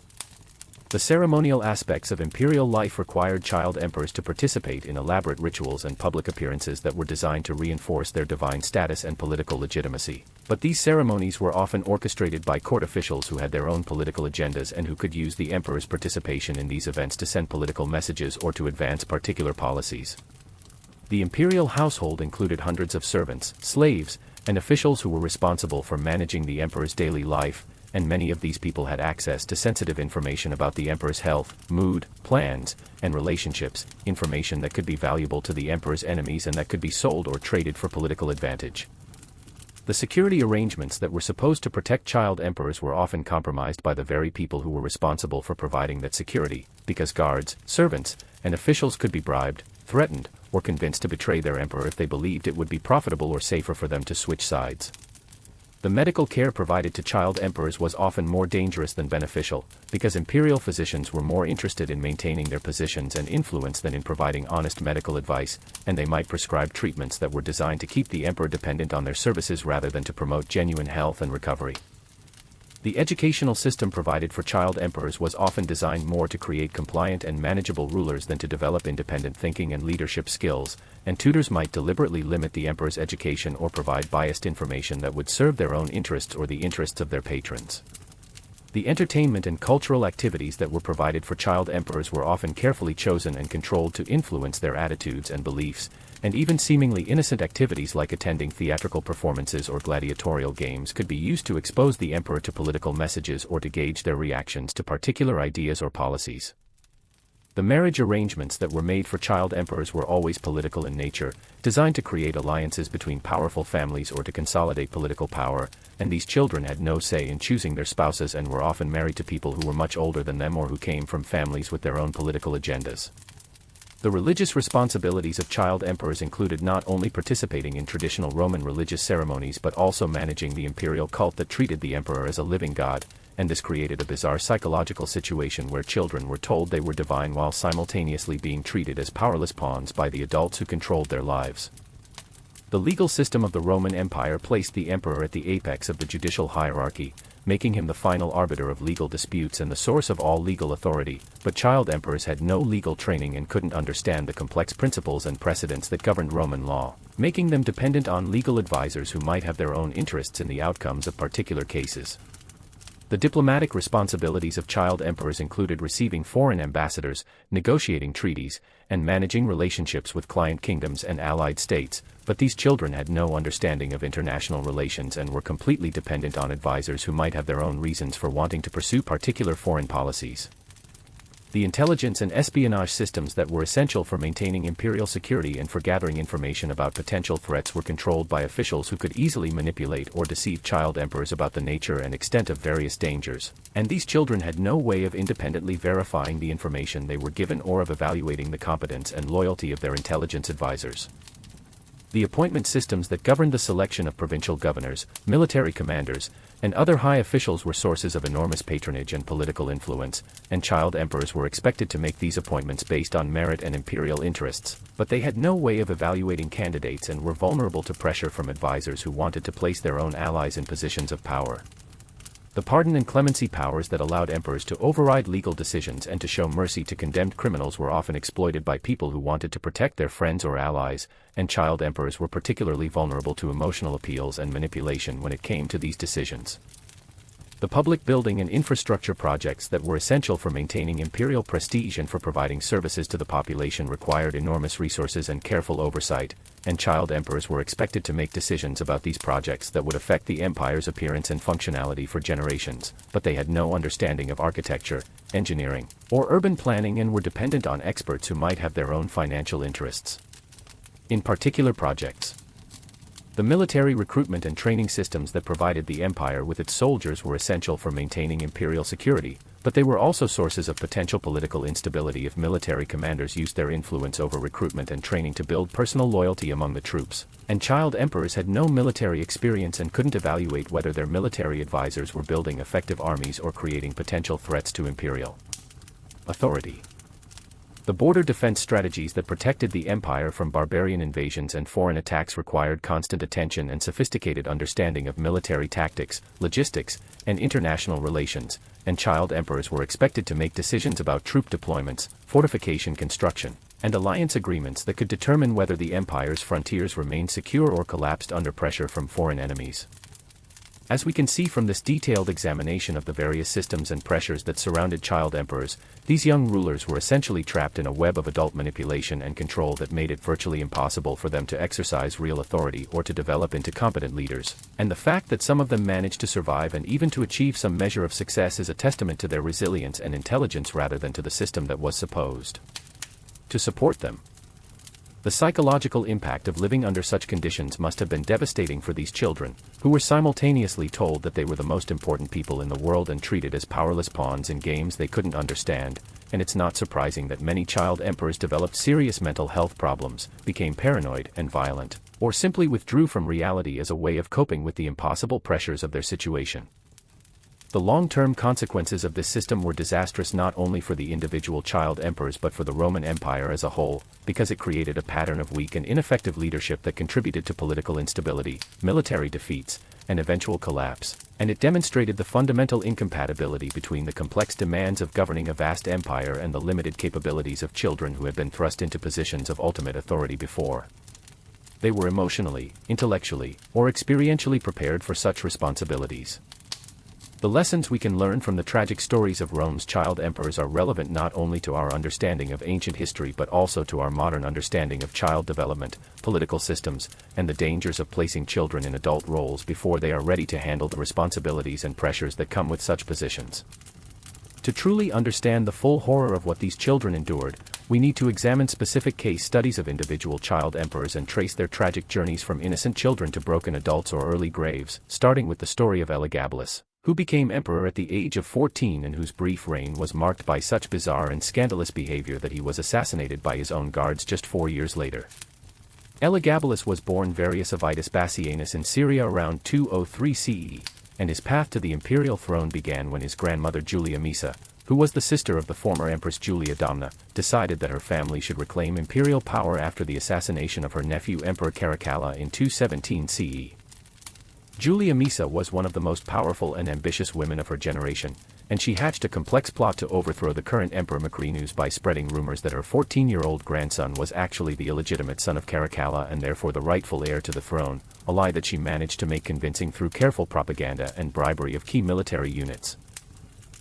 The ceremonial aspects of imperial life required child emperors to participate in elaborate rituals and public appearances that were designed to reinforce their divine status and political legitimacy. But these ceremonies were often orchestrated by court officials who had their own political agendas and who could use the emperor's participation in these events to send political messages or to advance particular policies. The imperial household included hundreds of servants, slaves, and officials who were responsible for managing the emperor's daily life, and many of these people had access to sensitive information about the emperor's health, mood, plans, and relationships, information that could be valuable to the emperor's enemies and that could be sold or traded for political advantage. The security arrangements that were supposed to protect child emperors were often compromised by the very people who were responsible for providing that security, because guards, servants, and officials could be bribed, threatened, or convinced to betray their emperor if they believed it would be profitable or safer for them to switch sides. The medical care provided to child emperors was often more dangerous than beneficial, because imperial physicians were more interested in maintaining their positions and influence than in providing honest medical advice, and they might prescribe treatments that were designed to keep the emperor dependent on their services rather than to promote genuine health and recovery. The educational system provided for child emperors was often designed more to create compliant and manageable rulers than to develop independent thinking and leadership skills, and tutors might deliberately limit the emperor's education or provide biased information that would serve their own interests or the interests of their patrons. The entertainment and cultural activities that were provided for child emperors were often carefully chosen and controlled to influence their attitudes and beliefs, and even seemingly innocent activities like attending theatrical performances or gladiatorial games could be used to expose the emperor to political messages or to gauge their reactions to particular ideas or policies. The marriage arrangements that were made for child emperors were always political in nature, designed to create alliances between powerful families or to consolidate political power, and these children had no say in choosing their spouses and were often married to people who were much older than them or who came from families with their own political agendas. The religious responsibilities of child emperors included not only participating in traditional Roman religious ceremonies but also managing the imperial cult that treated the emperor as a living god, and this created a bizarre psychological situation where children were told they were divine while simultaneously being treated as powerless pawns by the adults who controlled their lives. The legal system of the Roman Empire placed the emperor at the apex of the judicial hierarchy, making him the final arbiter of legal disputes and the source of all legal authority, but child emperors had no legal training and couldn't understand the complex principles and precedents that governed Roman law, making them dependent on legal advisors who might have their own interests in the outcomes of particular cases. The diplomatic responsibilities of child emperors included receiving foreign ambassadors, negotiating treaties, and managing relationships with client kingdoms and allied states, but these children had no understanding of international relations and were completely dependent on advisors who might have their own reasons for wanting to pursue particular foreign policies. The intelligence and espionage systems that were essential for maintaining imperial security and for gathering information about potential threats were controlled by officials who could easily manipulate or deceive child emperors about the nature and extent of various dangers, and these children had no way of independently verifying the information they were given or of evaluating the competence and loyalty of their intelligence advisors. The appointment systems that governed the selection of provincial governors, military commanders, and other high officials were sources of enormous patronage and political influence, and child emperors were expected to make these appointments based on merit and imperial interests, but they had no way of evaluating candidates and were vulnerable to pressure from advisors who wanted to place their own allies in positions of power. The pardon and clemency powers that allowed emperors to override legal decisions and to show mercy to condemned criminals were often exploited by people who wanted to protect their friends or allies, and child emperors were particularly vulnerable to emotional appeals and manipulation when it came to these decisions. The public building and infrastructure projects that were essential for maintaining imperial prestige and for providing services to the population required enormous resources and careful oversight, and child emperors were expected to make decisions about these projects that would affect the empire's appearance and functionality for generations, but they had no understanding of architecture, engineering, or urban planning and were dependent on experts who might have their own financial interests in particular projects. The military recruitment and training systems that provided the empire with its soldiers were essential for maintaining imperial security, but they were also sources of potential political instability if military commanders used their influence over recruitment and training to build personal loyalty among the troops, and child emperors had no military experience and couldn't evaluate whether their military advisors were building effective armies or creating potential threats to imperial authority. The border defense strategies that protected the empire from barbarian invasions and foreign attacks required constant attention and sophisticated understanding of military tactics, logistics, and international relations, and child emperors were expected to make decisions about troop deployments, fortification construction, and alliance agreements that could determine whether the empire's frontiers remained secure or collapsed under pressure from foreign enemies. As we can see from this detailed examination of the various systems and pressures that surrounded child emperors, these young rulers were essentially trapped in a web of adult manipulation and control that made it virtually impossible for them to exercise real authority or to develop into competent leaders, and the fact that some of them managed to survive and even to achieve some measure of success is a testament to their resilience and intelligence rather than to the system that was supposed to support them. The psychological impact of living under such conditions must have been devastating for these children, who were simultaneously told that they were the most important people in the world and treated as powerless pawns in games they couldn't understand, and it's not surprising that many child emperors developed serious mental health problems, became paranoid and violent, or simply withdrew from reality as a way of coping with the impossible pressures of their situation. The long-term consequences of this system were disastrous not only for the individual child emperors but for the Roman Empire as a whole, because it created a pattern of weak and ineffective leadership that contributed to political instability, military defeats, and eventual collapse, and it demonstrated the fundamental incompatibility between the complex demands of governing a vast empire and the limited capabilities of children who had been thrust into positions of ultimate authority before they were emotionally, intellectually, or experientially prepared for such responsibilities. The lessons we can learn from the tragic stories of Rome's child emperors are relevant not only to our understanding of ancient history but also to our modern understanding of child development, political systems, and the dangers of placing children in adult roles before they are ready to handle the responsibilities and pressures that come with such positions. To truly understand the full horror of what these children endured, we need to examine specific case studies of individual child emperors and trace their tragic journeys from innocent children to broken adults or early graves, starting with the story of Elagabalus, who became emperor at the age of 14 and whose brief reign was marked by such bizarre and scandalous behavior that he was assassinated by his own guards just 4 years later. Elagabalus was born Varius Avitus Bassianus in Syria around 203 CE, and his path to the imperial throne began when his grandmother Julia Maesa, who was the sister of the former Empress Julia Domna, decided that her family should reclaim imperial power after the assassination of her nephew Emperor Caracalla in 217 CE. Julia Misa was one of the most powerful and ambitious women of her generation, and she hatched a complex plot to overthrow the current Emperor Macrinus by spreading rumors that her 14-year-old grandson was actually the illegitimate son of Caracalla and therefore the rightful heir to the throne, a lie that she managed to make convincing through careful propaganda and bribery of key military units.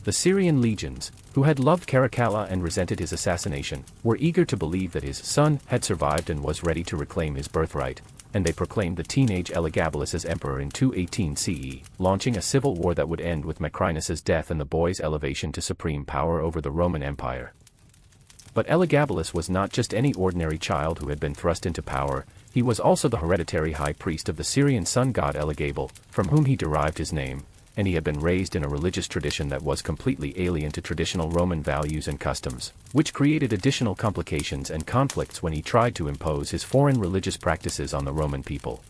The Syrian legions, who had loved Caracalla and resented his assassination, were eager to believe that his son had survived and was ready to reclaim his birthright, and they proclaimed the teenage Elagabalus as emperor in 218 CE, launching a civil war that would end with Macrinus's death and the boy's elevation to supreme power over the Roman Empire. But Elagabalus was not just any ordinary child who had been thrust into power, he was also the hereditary high priest of the Syrian sun god Elagabal, from whom he derived his name, and he had been raised in a religious tradition that was completely alien to traditional Roman values and customs, which created additional complications and conflicts when he tried to impose his foreign religious practices on the Roman people.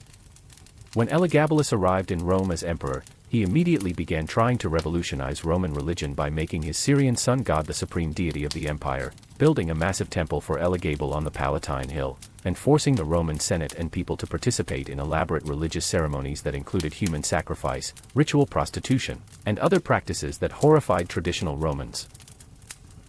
When Elagabalus arrived in Rome as emperor, he immediately began trying to revolutionize Roman religion by making his Syrian sun god the supreme deity of the empire, building a massive temple for Elagabal on the Palatine Hill, and forcing the Roman Senate and people to participate in elaborate religious ceremonies that included human sacrifice, ritual prostitution, and other practices that horrified traditional Romans.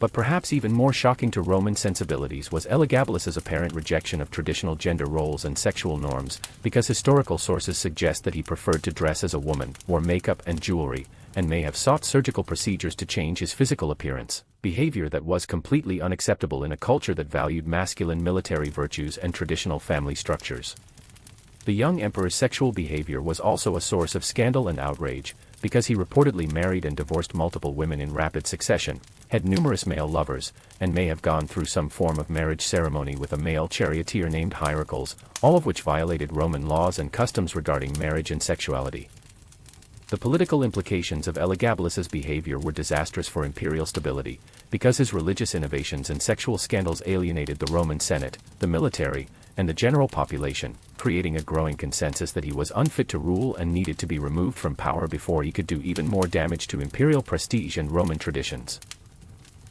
But perhaps even more shocking to Roman sensibilities was Elagabalus's apparent rejection of traditional gender roles and sexual norms, because historical sources suggest that he preferred to dress as a woman, wore makeup and jewelry, and may have sought surgical procedures to change his physical appearance, behavior that was completely unacceptable in a culture that valued masculine military virtues and traditional family structures. The young emperor's sexual behavior was also a source of scandal and outrage, because he reportedly married and divorced multiple women in rapid succession, had numerous male lovers, and may have gone through some form of marriage ceremony with a male charioteer named Hierocles, all of which violated Roman laws and customs regarding marriage and sexuality. The political implications of Elagabalus's behavior were disastrous for imperial stability, because his religious innovations and sexual scandals alienated the Roman Senate, the military, and the general population, creating a growing consensus that he was unfit to rule and needed to be removed from power before he could do even more damage to imperial prestige and Roman traditions.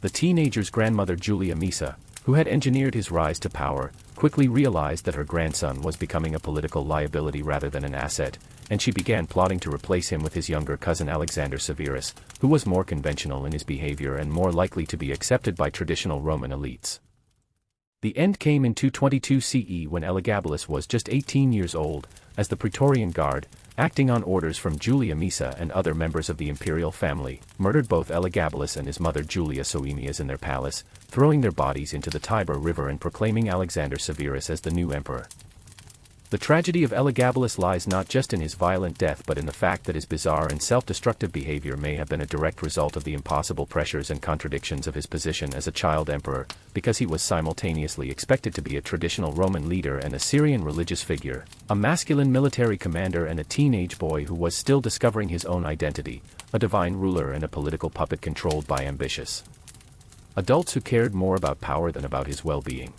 The teenager's grandmother Julia Misa, who had engineered his rise to power, quickly realized that her grandson was becoming a political liability rather than an asset, and she began plotting to replace him with his younger cousin Alexander Severus, who was more conventional in his behavior and more likely to be accepted by traditional Roman elites. The end came in 222 CE when Elagabalus was just 18 years old, as the Praetorian Guard, acting on orders from Julia Misa and other members of the imperial family, murdered both Elagabalus and his mother Julia Soaemias in their palace, throwing their bodies into the Tiber River and proclaiming Alexander Severus as the new emperor. The tragedy of Elagabalus lies not just in his violent death but in the fact that his bizarre and self-destructive behavior may have been a direct result of the impossible pressures and contradictions of his position as a child emperor, because he was simultaneously expected to be a traditional Roman leader and a Syrian religious figure, a masculine military commander and a teenage boy who was still discovering his own identity, a divine ruler and a political puppet controlled by ambitious adults who cared more about power than about his well-being.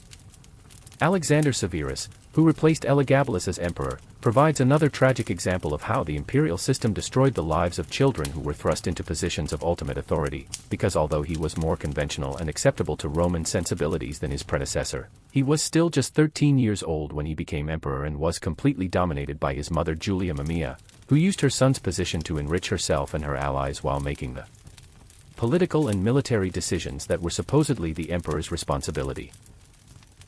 Alexander Severus, who replaced Elagabalus as emperor, provides another tragic example of how the imperial system destroyed the lives of children who were thrust into positions of ultimate authority, because although he was more conventional and acceptable to Roman sensibilities than his predecessor, he was still just 13 years old when he became emperor and was completely dominated by his mother Julia Mamaea, who used her son's position to enrich herself and her allies while making the political and military decisions that were supposedly the emperor's responsibility.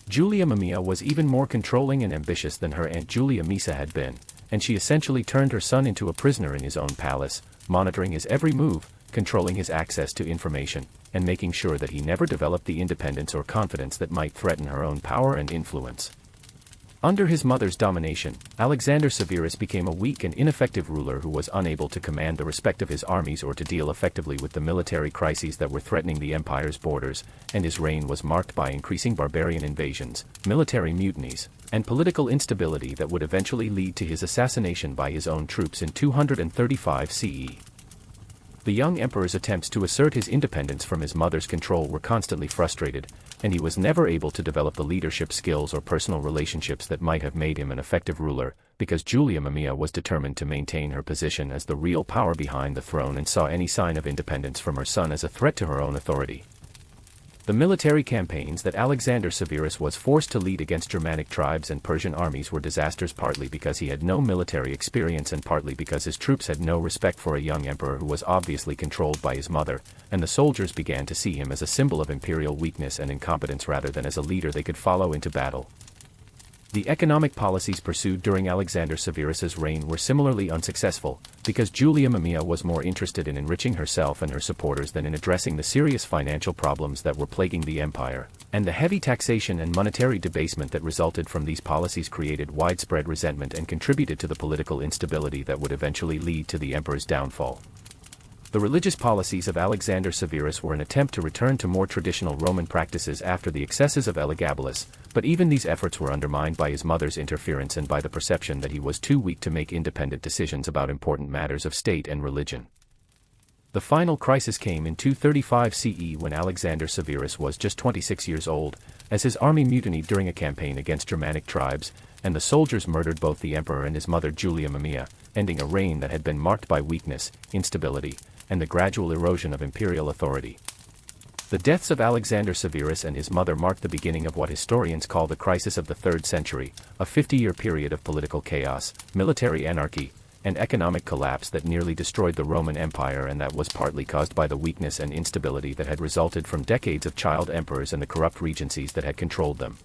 Julia Mamaea was even more controlling and ambitious than her aunt Julia Misa had been, and she essentially turned her son into a prisoner in his own palace, monitoring his every move, controlling his access to information, and making sure that he never developed the independence or confidence that might threaten her own power and influence. Under his mother's domination, Alexander Severus became a weak and ineffective ruler who was unable to command the respect of his armies or to deal effectively with the military crises that were threatening the empire's borders, and his reign was marked by increasing barbarian invasions, military mutinies, and political instability that would eventually lead to his assassination by his own troops in 235 CE. The young emperor's attempts to assert his independence from his mother's control were constantly frustrated, and he was never able to develop the leadership skills or personal relationships that might have made him an effective ruler, because Julia Mamaea was determined to maintain her position as the real power behind the throne and saw any sign of independence from her son as a threat to her own authority. The military campaigns that Alexander Severus was forced to lead against Germanic tribes and Persian armies were disasters, partly because he had no military experience and partly because his troops had no respect for a young emperor who was obviously controlled by his mother, and the soldiers began to see him as a symbol of imperial weakness and incompetence rather than as a leader they could follow into battle. The economic policies pursued during Alexander Severus's reign were similarly unsuccessful, because Julia Mamaea was more interested in enriching herself and her supporters than in addressing the serious financial problems that were plaguing the empire, and the heavy taxation and monetary debasement that resulted from these policies created widespread resentment and contributed to the political instability that would eventually lead to the emperor's downfall. The religious policies of Alexander Severus were an attempt to return to more traditional Roman practices after the excesses of Elagabalus, but even these efforts were undermined by his mother's interference and by the perception that he was too weak to make independent decisions about important matters of state and religion. The final crisis came in 235 CE when Alexander Severus was just 26 years old, as his army mutinied during a campaign against Germanic tribes, and the soldiers murdered both the emperor and his mother Julia Mamaea, ending a reign that had been marked by weakness, instability, and the gradual erosion of imperial authority. The deaths of Alexander Severus and his mother marked the beginning of what historians call the crisis of the 3rd century, a 50-year period of political chaos, military anarchy, and economic collapse that nearly destroyed the Roman Empire, and that was partly caused by the weakness and instability that had resulted from decades of child emperors and the corrupt regencies that had controlled them.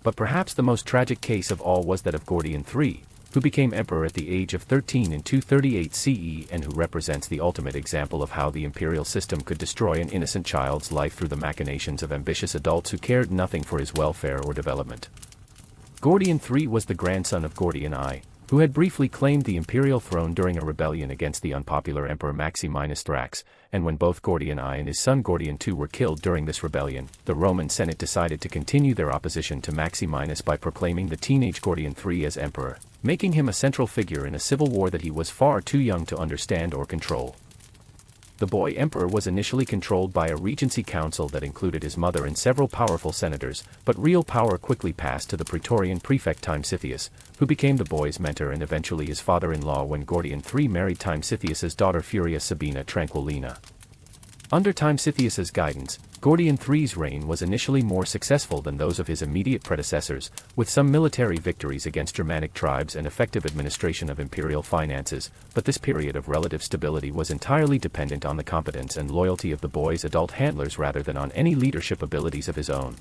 But perhaps the most tragic case of all was that of Gordian III, who became emperor at the age of 13 in 238 CE and who represents the ultimate example of how the imperial system could destroy an innocent child's life through the machinations of ambitious adults who cared nothing for his welfare or development. Gordian III was the grandson of Gordian I, who had briefly claimed the imperial throne during a rebellion against the unpopular emperor Maximinus Thrax, and when both Gordian I and his son Gordian II were killed during this rebellion, the Roman Senate decided to continue their opposition to Maximinus by proclaiming the teenage Gordian III as emperor, making him a central figure in a civil war that he was far too young to understand or control. The boy emperor was initially controlled by a regency council that included his mother and several powerful senators, but real power quickly passed to the Praetorian prefect Timesitheus, who became the boy's mentor and eventually his father-in-law when Gordian III married Timesitheus's daughter Furia Sabina Tranquillina. Under Timesitheus's guidance, Gordian III's reign was initially more successful than those of his immediate predecessors, with some military victories against Germanic tribes and effective administration of imperial finances, but this period of relative stability was entirely dependent on the competence and loyalty of the boy's adult handlers rather than on any leadership abilities of his own.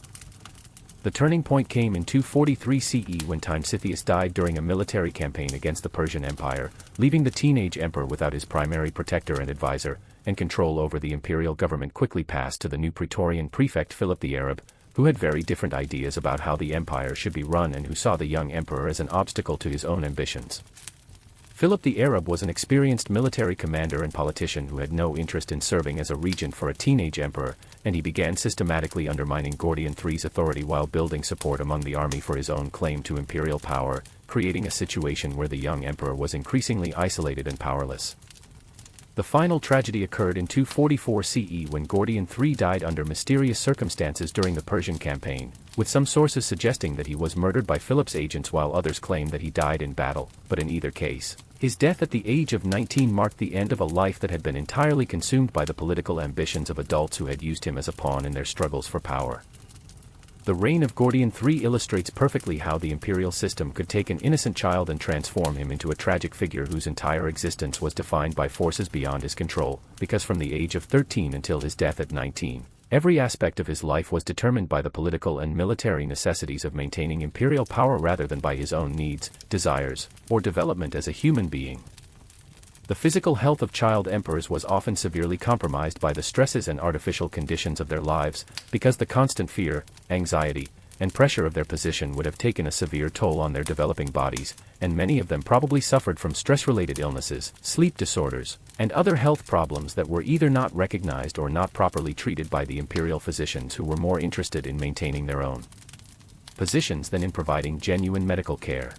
The turning point came in 243 CE when Timesitheus died during a military campaign against the Persian Empire, leaving the teenage emperor without his primary protector and advisor, and control over the imperial government quickly passed to the new Praetorian prefect Philip the Arab, who had very different ideas about how the empire should be run and who saw the young emperor as an obstacle to his own ambitions. Philip the Arab was an experienced military commander and politician who had no interest in serving as a regent for a teenage emperor, and he began systematically undermining Gordian III's authority while building support among the army for his own claim to imperial power, creating a situation where the young emperor was increasingly isolated and powerless. The final tragedy occurred in 244 CE when Gordian III died under mysterious circumstances during the Persian campaign, with some sources suggesting that he was murdered by Philip's agents while others claim that he died in battle, but in either case, his death at the age of 19 marked the end of a life that had been entirely consumed by the political ambitions of adults who had used him as a pawn in their struggles for power. The reign of Gordian III illustrates perfectly how the imperial system could take an innocent child and transform him into a tragic figure whose entire existence was defined by forces beyond his control, because from the age of 13 until his death at 19, every aspect of his life was determined by the political and military necessities of maintaining imperial power rather than by his own needs, desires, or development as a human being. The physical health of child emperors was often severely compromised by the stresses and artificial conditions of their lives, because the constant fear, anxiety, and pressure of their position would have taken a severe toll on their developing bodies, and many of them probably suffered from stress-related illnesses, sleep disorders, and other health problems that were either not recognized or not properly treated by the imperial physicians who were more interested in maintaining their own positions than in providing genuine medical care.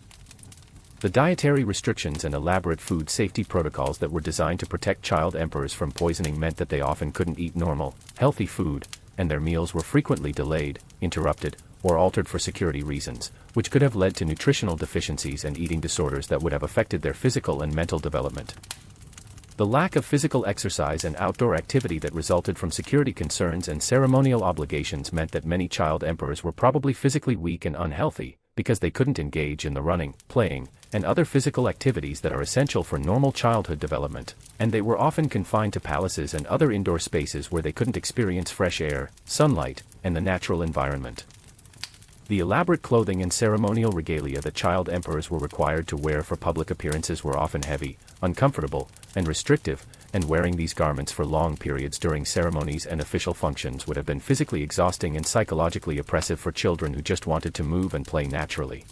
The dietary restrictions and elaborate food safety protocols that were designed to protect child emperors from poisoning meant that they often couldn't eat normal, healthy food, and their meals were frequently delayed, interrupted, or altered for security reasons, which could have led to nutritional deficiencies and eating disorders that would have affected their physical and mental development. The lack of physical exercise and outdoor activity that resulted from security concerns and ceremonial obligations meant that many child emperors were probably physically weak and unhealthy, because they couldn't engage in the running, playing, and other physical activities that are essential for normal childhood development, and they were often confined to palaces and other indoor spaces where they couldn't experience fresh air, sunlight, and the natural environment. The elaborate clothing and ceremonial regalia that child emperors were required to wear for public appearances were often heavy, uncomfortable, and restrictive, and wearing these garments for long periods during ceremonies and official functions would have been physically exhausting and psychologically oppressive for children who just wanted to move and play naturally.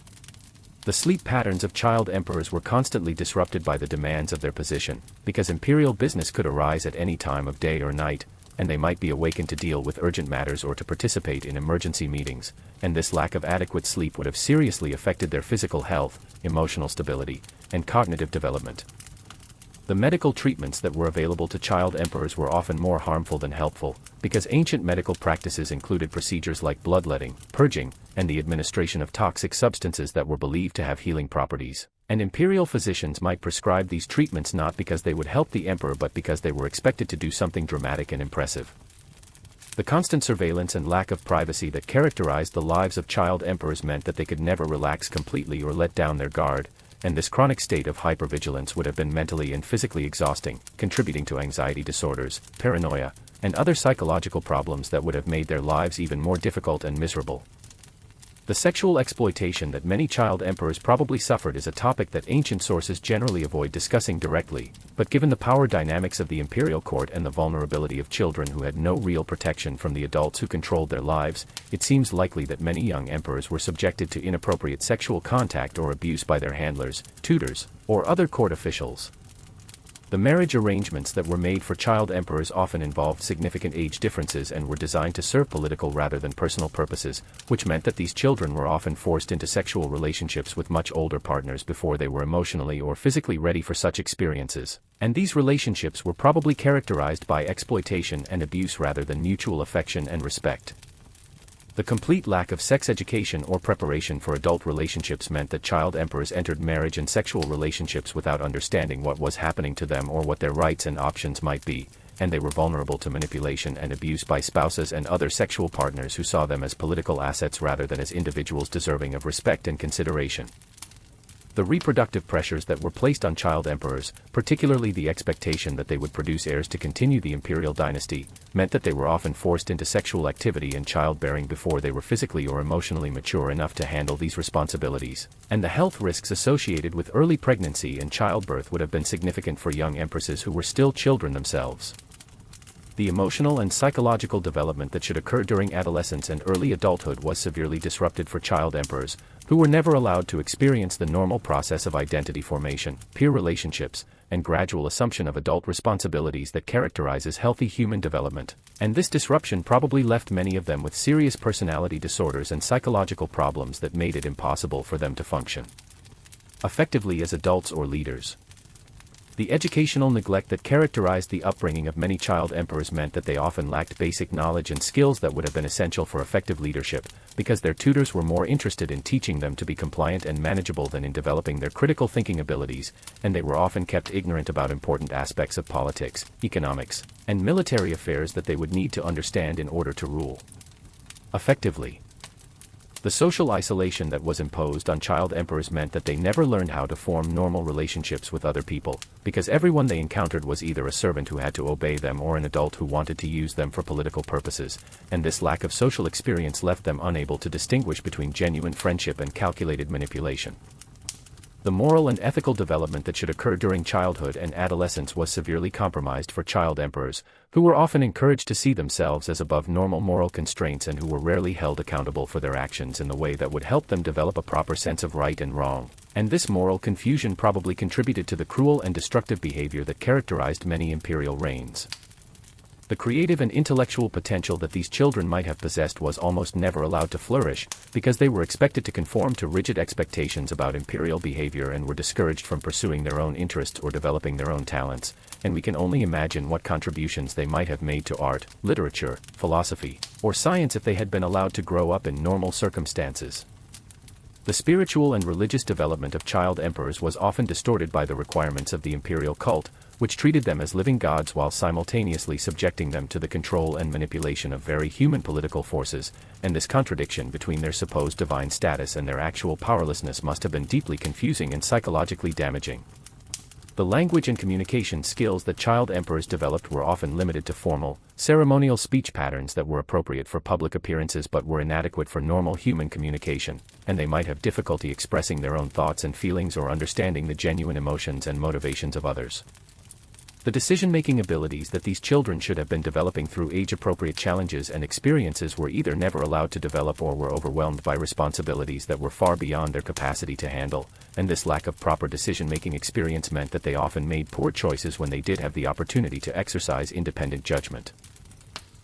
The sleep patterns of child emperors were constantly disrupted by the demands of their position, because imperial business could arise at any time of day or night, and they might be awakened to deal with urgent matters or to participate in emergency meetings, and this lack of adequate sleep would have seriously affected their physical health, emotional stability, and cognitive development. The medical treatments that were available to child emperors were often more harmful than helpful, because ancient medical practices included procedures like bloodletting, purging, and the administration of toxic substances that were believed to have healing properties. And imperial physicians might prescribe these treatments not because they would help the emperor but because they were expected to do something dramatic and impressive. The constant surveillance and lack of privacy that characterized the lives of child emperors meant that they could never relax completely or let down their guard, and this chronic state of hypervigilance would have been mentally and physically exhausting, contributing to anxiety disorders, paranoia, and other psychological problems that would have made their lives even more difficult and miserable. The sexual exploitation that many child emperors probably suffered is a topic that ancient sources generally avoid discussing directly, but given the power dynamics of the imperial court and the vulnerability of children who had no real protection from the adults who controlled their lives, it seems likely that many young emperors were subjected to inappropriate sexual contact or abuse by their handlers, tutors, or other court officials. The marriage arrangements that were made for child emperors often involved significant age differences and were designed to serve political rather than personal purposes, which meant that these children were often forced into sexual relationships with much older partners before they were emotionally or physically ready for such experiences, and these relationships were probably characterized by exploitation and abuse rather than mutual affection and respect. The complete lack of sex education or preparation for adult relationships meant that child emperors entered marriage and sexual relationships without understanding what was happening to them or what their rights and options might be, and they were vulnerable to manipulation and abuse by spouses and other sexual partners who saw them as political assets rather than as individuals deserving of respect and consideration. The reproductive pressures that were placed on child emperors, particularly the expectation that they would produce heirs to continue the imperial dynasty, meant that they were often forced into sexual activity and childbearing before they were physically or emotionally mature enough to handle these responsibilities, and the health risks associated with early pregnancy and childbirth would have been significant for young empresses who were still children themselves. The emotional and psychological development that should occur during adolescence and early adulthood was severely disrupted for child emperors, who were never allowed to experience the normal process of identity formation, peer relationships, and gradual assumption of adult responsibilities that characterizes healthy human development, and this disruption probably left many of them with serious personality disorders and psychological problems that made it impossible for them to function effectively as adults or leaders. The educational neglect that characterized the upbringing of many child emperors meant that they often lacked basic knowledge and skills that would have been essential for effective leadership, because their tutors were more interested in teaching them to be compliant and manageable than in developing their critical thinking abilities, and they were often kept ignorant about important aspects of politics, economics, and military affairs that they would need to understand in order to rule effectively. The social isolation that was imposed on child emperors meant that they never learned how to form normal relationships with other people, because everyone they encountered was either a servant who had to obey them or an adult who wanted to use them for political purposes, and this lack of social experience left them unable to distinguish between genuine friendship and calculated manipulation. The moral and ethical development that should occur during childhood and adolescence was severely compromised for child emperors, who were often encouraged to see themselves as above normal moral constraints and who were rarely held accountable for their actions in the way that would help them develop a proper sense of right and wrong, and this moral confusion probably contributed to the cruel and destructive behavior that characterized many imperial reigns. The creative and intellectual potential that these children might have possessed was almost never allowed to flourish, because they were expected to conform to rigid expectations about imperial behavior and were discouraged from pursuing their own interests or developing their own talents, and we can only imagine what contributions they might have made to art, literature, philosophy, or science if they had been allowed to grow up in normal circumstances. The spiritual and religious development of child emperors was often distorted by the requirements of the imperial cult, which treated them as living gods while simultaneously subjecting them to the control and manipulation of very human political forces, and this contradiction between their supposed divine status and their actual powerlessness must have been deeply confusing and psychologically damaging. The language and communication skills that child emperors developed were often limited to formal, ceremonial speech patterns that were appropriate for public appearances but were inadequate for normal human communication, and they might have difficulty expressing their own thoughts and feelings or understanding the genuine emotions and motivations of others. The decision-making abilities that these children should have been developing through age-appropriate challenges and experiences were either never allowed to develop or were overwhelmed by responsibilities that were far beyond their capacity to handle, and this lack of proper decision-making experience meant that they often made poor choices when they did have the opportunity to exercise independent judgment.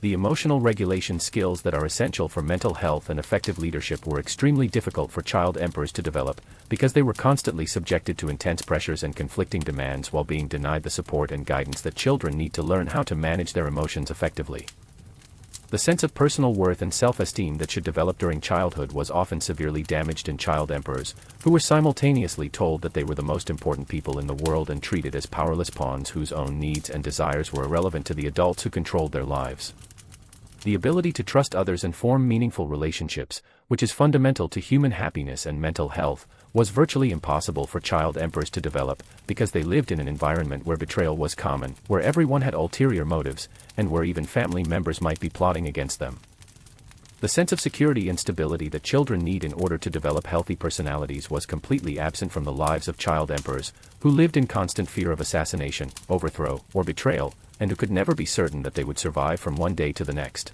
The emotional regulation skills that are essential for mental health and effective leadership were extremely difficult for child emperors to develop, because they were constantly subjected to intense pressures and conflicting demands while being denied the support and guidance that children need to learn how to manage their emotions effectively. The sense of personal worth and self-esteem that should develop during childhood was often severely damaged in child emperors, who were simultaneously told that they were the most important people in the world and treated as powerless pawns whose own needs and desires were irrelevant to the adults who controlled their lives. The ability to trust others and form meaningful relationships, which is fundamental to human happiness and mental health, was virtually impossible for child emperors to develop, because they lived in an environment where betrayal was common, where everyone had ulterior motives, and where even family members might be plotting against them. The sense of security and stability that children need in order to develop healthy personalities was completely absent from the lives of child emperors, who lived in constant fear of assassination, overthrow, or betrayal, and who could never be certain that they would survive from one day to the next.